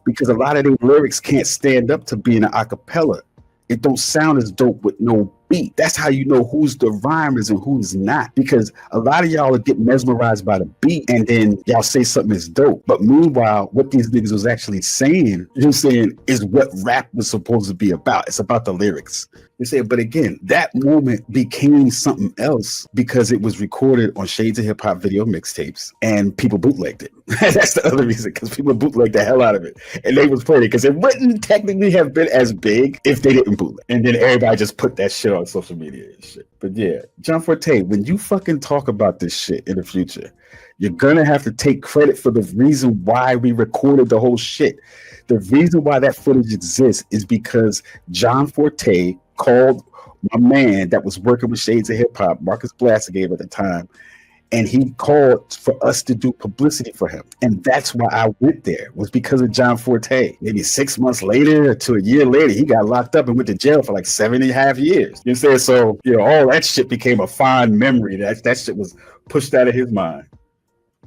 [SPEAKER 16] because a lot of their lyrics can't stand up to being an acapella. It don't sound as dope with no beat. That's how you know who's the rhymers and who's not, because a lot of y'all get mesmerized by the beat and then y'all say something is dope. But meanwhile, what these niggas was actually saying, is what rap was supposed to be about. It's about the lyrics. You say, but again, that moment became something else because it was recorded on Shades of Hip Hop video mixtapes and people bootlegged it. That's the other reason, because people bootlegged the hell out of it and they was playing it because it wouldn't technically have been as big if they didn't bootleg. And then everybody just put that shit on social media and shit. But yeah, John Forte, when you fucking talk about this shit in the future, you're gonna have to take credit for the reason why we recorded the whole shit. The reason why that footage exists is because John Forte called my man that was working with Shades of Hip Hop, Marcus Blassigame at the time, and he called for us to do publicity for him. And that's why I went there, was because of John Forte. Maybe 6 months later to a year later, he got locked up and went to jail for like 7.5 years. You know what I'm saying? So, all that shit became a fond memory. That shit was pushed out of his mind.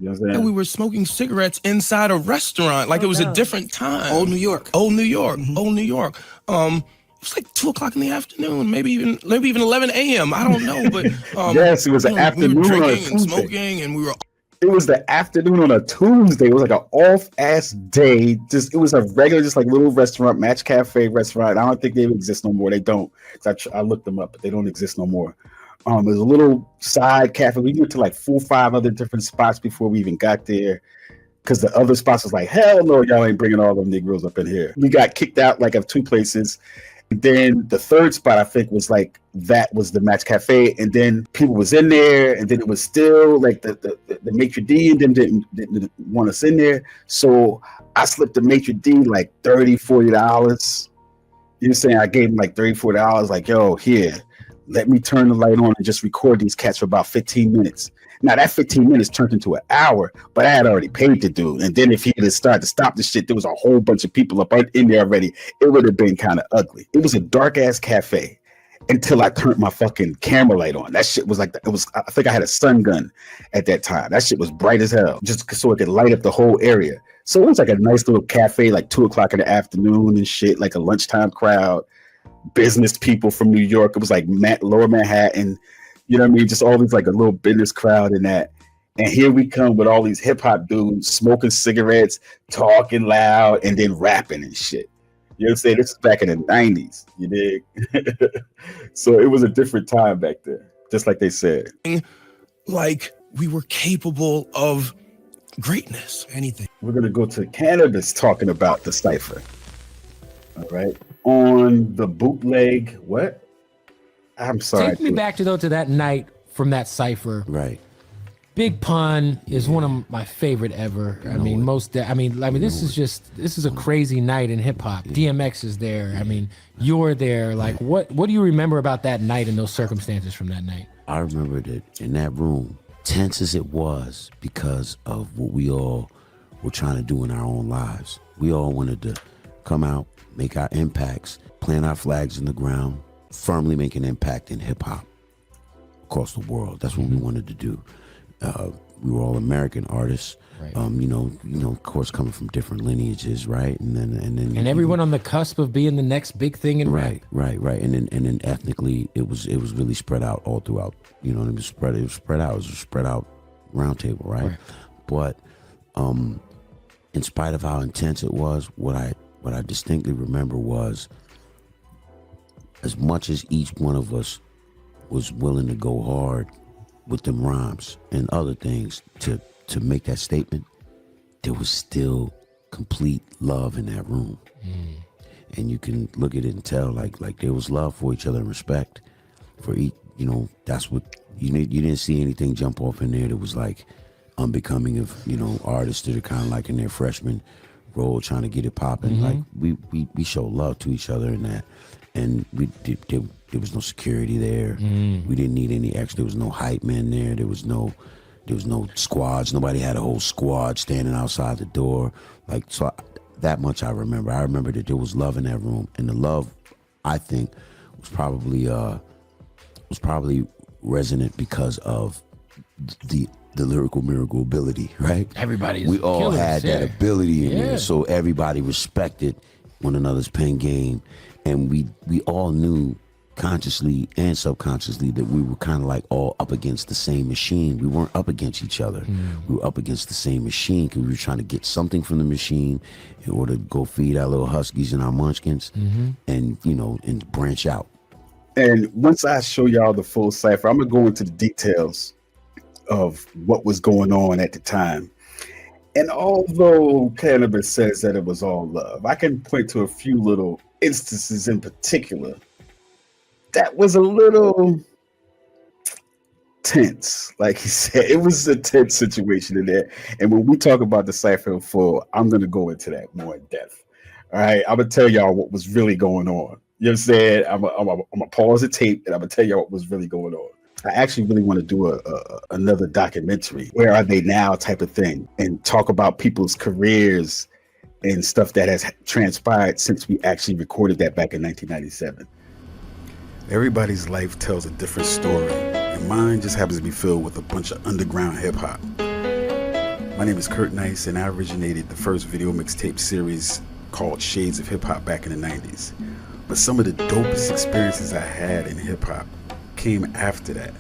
[SPEAKER 16] You know what I'm saying?
[SPEAKER 20] And we were smoking cigarettes inside a restaurant, like it was a different time.
[SPEAKER 19] Old New York.
[SPEAKER 20] Old New York. Old New York. It was like 2 o'clock in the afternoon, maybe even 11 a.m. I don't know, but
[SPEAKER 16] yes, it was an afternoon.
[SPEAKER 20] We were drinking and smoking, and we were.
[SPEAKER 16] It was the afternoon on a Tuesday. It was like an off-ass day. It was a regular, just like little restaurant, Match Cafe restaurant. I don't think they exist no more. They don't. I looked them up, but they don't exist no more. There's a little side cafe. We went to like 4 or 5 other different spots before we even got there, because the other spots was like, hell no, y'all ain't bringing all them Negroes up in here. We got kicked out like of 2 places. And then the third spot, I think, was like, that was the Match Cafe. And then people was in there, and then it was still like the maitre d' and them didn't want us in there. So I slipped the maitre d' like $30, $40. You know what I'm saying? I gave him like $30, $40, like, yo, here, let me turn the light on and just record these cats for about 15 minutes. Now that 15 minutes turned into an hour, but I had already paid the dude. And then if he had started to stop the shit, there was a whole bunch of people up in there already. It would have been kind of ugly. It was a dark ass cafe until I turned my fucking camera light on. That shit was like, I think I had a sun gun at that time. That shit was bright as hell, just so it could light up the whole area. So it was like a nice little cafe, like 2 o'clock in the afternoon and shit, like a lunchtime crowd, business people from New York. It was like Lower Manhattan. You know what I mean? Just all these like a little business crowd in that. And here we come with all these hip hop dudes smoking cigarettes, talking loud, and then rapping and shit. You know what I'm saying? This is back in the 90s. You dig? So it was a different time back there. just like they said.
[SPEAKER 20] Like we were capable of greatness.
[SPEAKER 19] Anything.
[SPEAKER 16] We're going to go to Cannabis talking about the Cypher. All right. On the bootleg, what? I'm sorry.
[SPEAKER 2] Take me back to that night from that Cypher.
[SPEAKER 21] Right.
[SPEAKER 2] Big Pun is one of my favorite ever. I mean, this is a crazy night in hip hop. DMX is there. I mean, you're there. Like, what do you remember about that night and those circumstances from that night?
[SPEAKER 21] I remember that in that room, tense as it was because of what we all were trying to do in our own lives. We all wanted to come out, make our impacts, plant our flags in the ground, firmly make an impact in hip hop across the world. That's what we wanted to do. We were all American artists, right. Of course, coming from different lineages, right? And then
[SPEAKER 2] everyone on the cusp of being the next big thing in rap.
[SPEAKER 21] Right. And then ethnically, it was really spread out all throughout. It was spread out. It was a spread out round table, right? But in spite of how intense it was, what I distinctly remember was, as much as each one of us was willing to go hard with them rhymes and other things to make that statement, there was still complete love in that room. And you can look at it and tell like there was love for each other and respect for each. That's what you didn't see anything jump off in there that was like unbecoming of artists that are kind of like in their freshman role trying to get it popping. Like we showed love to each other in that, and there was no security there. We didn't need any extra. There was no hype man there. There was no squads. Nobody had a whole squad standing outside the door. That much I remember. I remember that there was love in that room, and the love, I think, was probably resonant because of the lyrical miracle ability, right? We all had that ability in there, so everybody respected one another's pen game, and we all knew consciously and subconsciously that we were kind of like all up against the same machine. We weren't up against each other. We were up against the same machine because we were trying to get something from the machine in order to go feed our little huskies and our munchkins and branch out.
[SPEAKER 16] And once I show y'all the full Cypher, I'm gonna go into the details of what was going on at the time. And although Cannabis says that it was all love, I can point to a few little instances in particular that was a little tense. Like he said, it was a tense situation in there. And when we talk about the Cypher in full, I'm going to go into that more in depth. All right, I'm going to tell y'all what was really going on. You know what I'm saying? I'm going to pause the tape and I'm going to tell y'all what was really going on. I actually really want to do another documentary, Where Are They Now type of thing, and talk about people's careers and stuff that has transpired since we actually recorded that back in 1997. Everybody's life tells a different story, and mine just happens to be filled with a bunch of underground hip hop. My name is Kurt Nice, and I originated the first video mixtape series called Shades of Hip Hop back in the 90s. But some of the dopest experiences I had in hip hop came after that.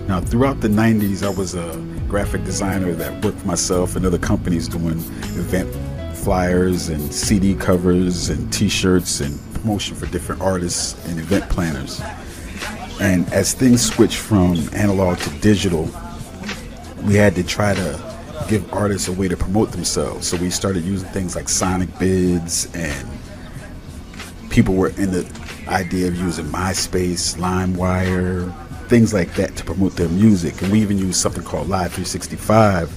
[SPEAKER 16] Now, throughout the 90s, I was a graphic designer that worked for myself and other companies doing event flyers and CD covers and t-shirts and promotion for different artists and event planners. And as things switched from analog to digital, we had to try to give artists a way to promote themselves. So we started using things like Sonic Bids, and people were in the idea of using MySpace, LimeWire, things like that to promote their music. And we even used something called Live 365,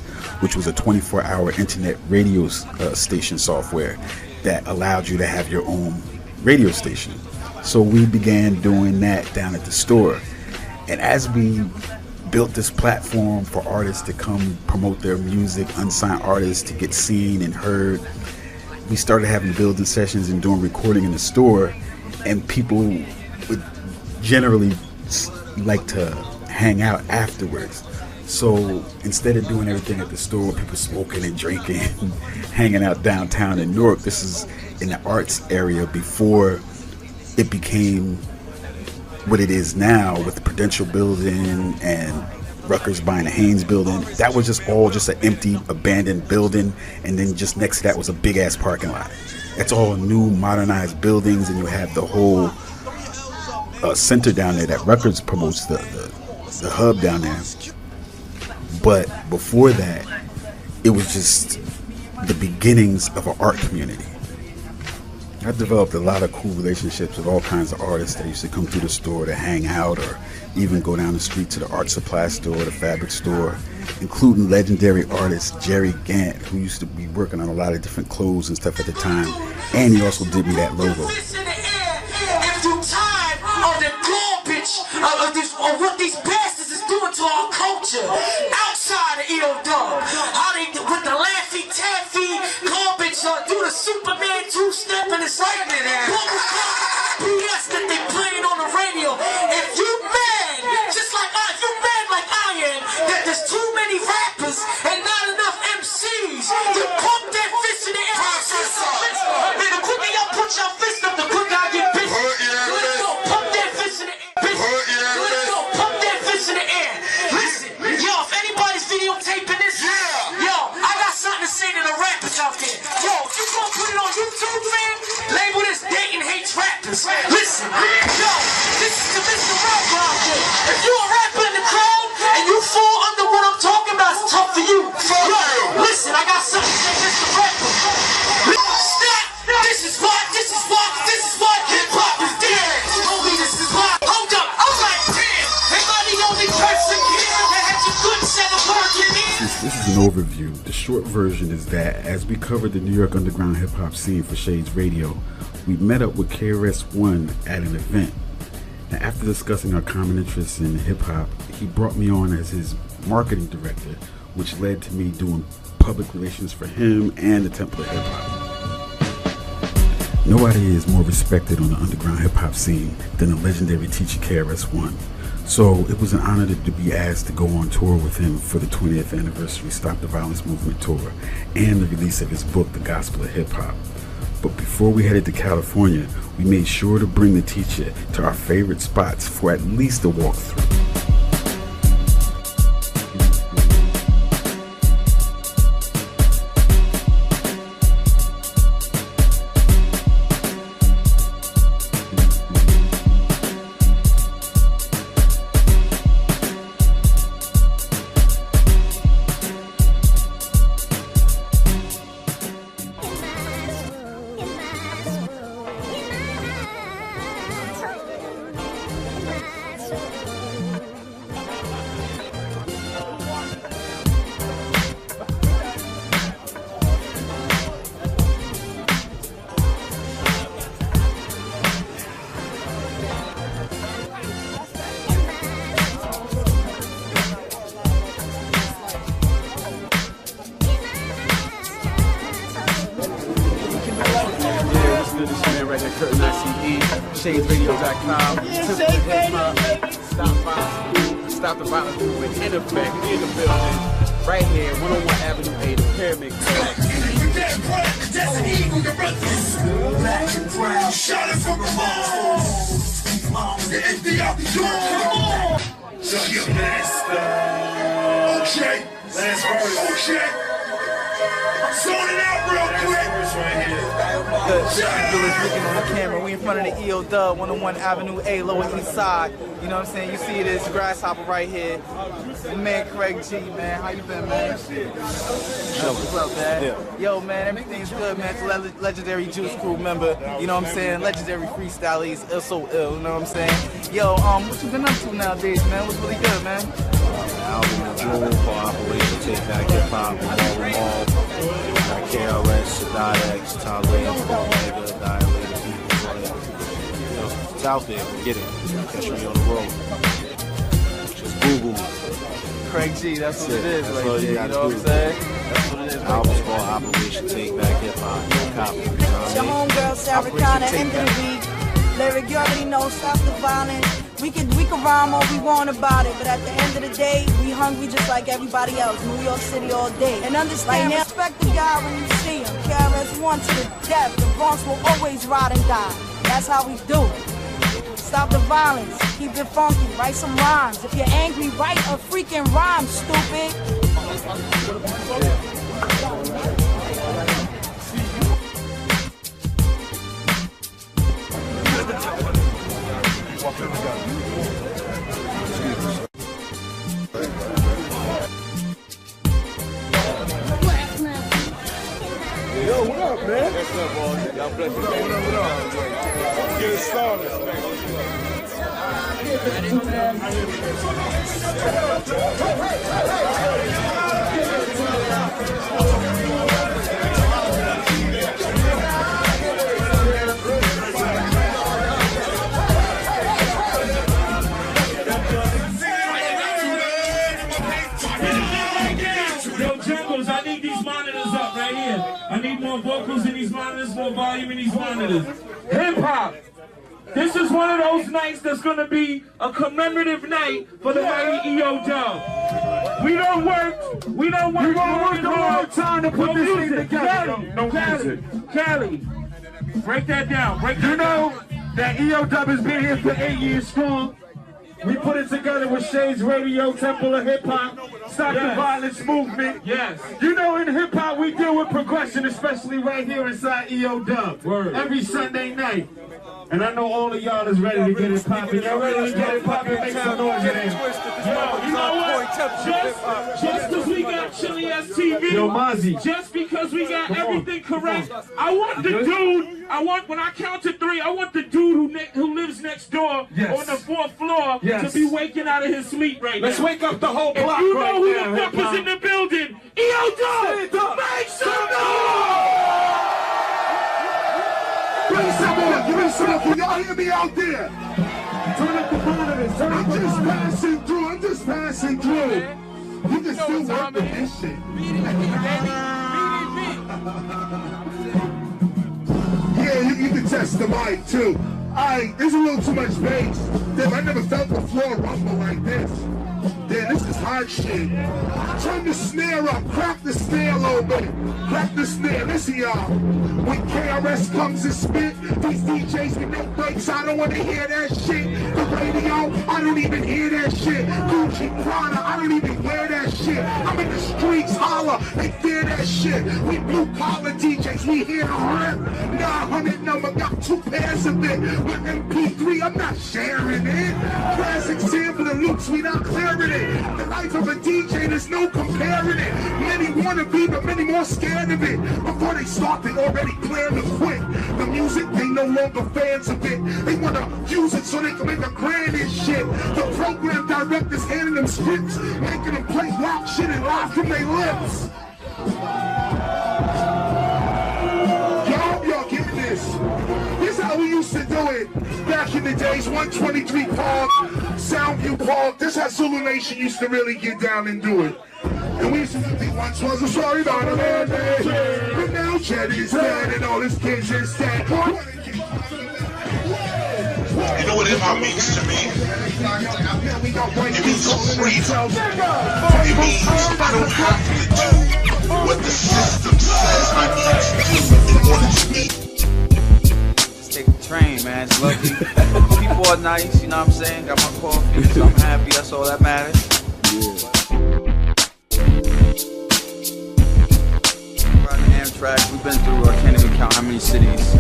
[SPEAKER 16] which was a 24-hour internet radio station software that allowed you to have your own radio station. So we began doing that down at the store. And as we built this platform for artists to come promote their music, unsigned artists to get seen and heard, we started having building sessions and doing recording in the store, and people would generally like to hang out afterwards. So instead of doing everything at the store, people smoking and drinking and hanging out downtown in Newark, this is in the arts area before it became what it is now with the Prudential building and Rutgers buying the Haynes building. That was just an empty, abandoned building, and then just next to that was a big ass parking lot. It's all new, modernized buildings, and you have the whole center down there that Records promotes the hub down there. But before that, it was just the beginnings of an art community. I developed a lot of cool relationships with all kinds of artists that used to come through the store to hang out or even go down the street to the art supply store, the fabric store, including legendary artist Jerry Gant, who used to be working on a lot of different clothes and stuff at the time. And he also did me that logo.
[SPEAKER 15] If you tired of the garbage of what these bastards is doing to our culture outside of EO-Dub, how they with the Laffy Taffy garbage do the Superman two-step and it's like BS that they playing on the radio. If you mad, just like if you mad like I am, that there's too many rappers and not enough MCs, you pump that fist in the air. Man, the quicker y'all put your fist up, the quicker I get busy. Let's go, pump that fist in the air. Let's go, pump that fist in the air. Listen, yo, if anybody's videotaping this, yo, I got something to say to the rappers out there. Yo, if you gonna put it on YouTube, man, label this Dayton Hates Rappers. Listen, yo, this is to Mr. Rapper out there. If you a rapper in the crowd and you fall under what I'm talking about, it's tough for you. Yo, listen, I got something to say, Mr. Rapper. Stop! This is what hip-hop is dead. Homie, this is why. Hold up, I'm like, damn, am I the only person here that has a good set of working in?
[SPEAKER 16] This is an overview. The short version is that as we covered the New York underground hip-hop scene for Shades Radio, we met up with KRS-One at an event. Now, after discussing our common interests in hip-hop, he brought me on as his marketing director, which led to me doing public relations for him and the Temple of Hip-Hop. Nobody is more respected on the underground hip-hop scene than the legendary teacher KRS-One. So it was an honor to be asked to go on tour with him for the 20th anniversary Stop the Violence Movement tour and the release of his book, The Gospel of Hip-Hop. But before we headed to California, we made sure to bring the teacher to our favorite spots for at least a walkthrough.
[SPEAKER 18] ShadesRadio.com. Stop the violence movement in effect in the building. Right here, 101 Avenue 8, the Pyramid. Black and brown, shot it from the mall. The empty out the door. So you master. Okay. Last verse. Okay. I'm zoning out real quick.
[SPEAKER 1] Good. Village looking on the camera. We in front of the EO-Dub, 101 Avenue A, Lower East Side. You know what I'm saying? You see this grasshopper right here. My man Craig G, man. How you been, man? What's up, man? Yeah. Yo, man, everything's good, man. It's a legendary Juice Crew member. You know what I'm saying? Legendary freestyle. He's so ill. You know what I'm saying? Yo, what you been up to nowadays, man? What's really good, man?
[SPEAKER 22] Album in June for Operation Take Back Hip Hop. Got KRS, Sadat X, Talib, Omega, Dilated People. It's out there. Get it. Catch me on the road. Just Google me.
[SPEAKER 1] Craig G, that's what it is right there. You know what I'm saying? That's what it is.
[SPEAKER 22] Album's called Operation Take Back Hip Hop. No copy. You know what I mean?
[SPEAKER 23] Your homegirl, Sarah Connor, end of the week. Lyric, you already know, stop the violence. We can rhyme all we want about it, but at the end of the day, we hungry just like everybody else. New York City all day. And understand, right now, respect the guy when you see him. KRS-One to the death. The Bronx will always ride and die. That's how we do it. Stop the violence. Keep it funky. Write some rhymes. If you're angry, write a freaking rhyme, stupid.
[SPEAKER 18] Yo, what up, man? What's up, boy? God bless you. What up? Get it started.
[SPEAKER 4] I need these monitors up right here. I need more vocals in these monitors, more volume in these monitors. Hip hop. This is one of those nights that's gonna be a commemorative night for the mighty E.O. Dub. We don't work. We don't work. We're gonna work a long time to put this thing together. No music. Cali, break that down. Break that down.
[SPEAKER 18] That E.O. Dub has been here for 8 years strong. We put it together with Shades Radio, Temple of Hip Hop, Stop the Violence Movement.
[SPEAKER 4] Yes.
[SPEAKER 18] You know, in hip hop, we deal with progression, especially right here inside E.O. Dub. Every Sunday night. And I know all of y'all is ready to get it poppin'. Y'all ready to get it poppin'? Make some noise in here.
[SPEAKER 4] Yo, you know what? Just because we got Chili STV,
[SPEAKER 18] Yo, Mozzie.
[SPEAKER 4] just because we got everything correct, I want the dude, when I count to 3, I want the dude who lives next door on the 4th floor to be waking out of his sleep right now.
[SPEAKER 18] Let's wake up the whole block
[SPEAKER 4] you know
[SPEAKER 18] right
[SPEAKER 4] who
[SPEAKER 18] now,
[SPEAKER 4] the fuck is in the building? E.O. Dub! Make some noise!
[SPEAKER 18] Bring some more, give me some more. Can y'all hear me out there? Turn up the monitors, turn up the monitors. I'm just passing through. You can still work with this shit. Yeah, you can test the mic too. There's a little too much bass. Damn, I never felt the floor rumble like this. Damn, this is hard shit. Turn the snare up, crack the snare a little bit. Crack the snare, listen y'all. When KRS comes and spit, these DJs with no breaks, I don't wanna hear that shit. The radio, I don't even hear that shit. Gucci Prada, I don't even wear that shit. I'm in the streets, holler, they fear that shit. We blue collar DJs, we here to rip. 900 number, got 2 pairs of it. With MP3, I'm not sharing it. Classic sample and loops, we not clearing it. The life of a DJ, there's no comparing it. Many wanna be, but many more scared of it. Before they start, they already plan to quit. The music, they no longer fans of it. They wanna use it so they can make a grand and shit. The program directors handing them scripts, making them play rock shit and lie from their lips. Y'all get this. This is how we used to do it back in the days. 123 Park, Soundview Park. This is how Zulu Nation used to really get down and do it. And we used to think once was a story about a man, but now Chet is dead and all his kids is dead.
[SPEAKER 9] You know what hip-hop means to me? It means freedom. It means I don't have to do what the system says I need to do in order to meet.
[SPEAKER 10] Just take the train, man. It's lovely. People are nice, you know what I'm saying? Got my coffee, so I'm happy. That's all that matters. Riding Amtrak, we've been through, I can't even count how many cities.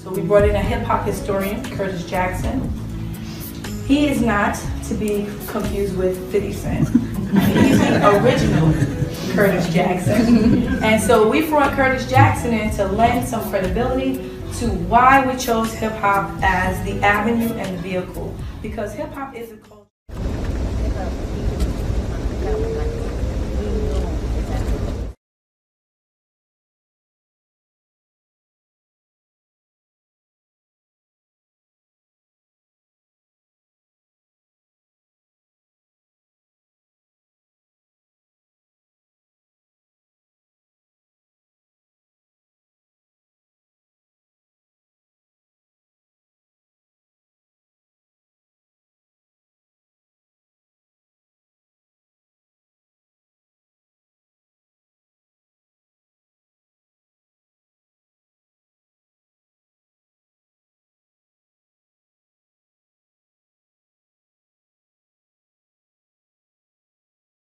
[SPEAKER 23] So we brought in a hip-hop historian, Curtis Jackson. He is not to be confused with 50 Cent. He's the original Curtis Jackson. And so we brought Curtis Jackson in to lend some credibility to why we chose hip-hop as the avenue and the vehicle. Because hip-hop is a culture.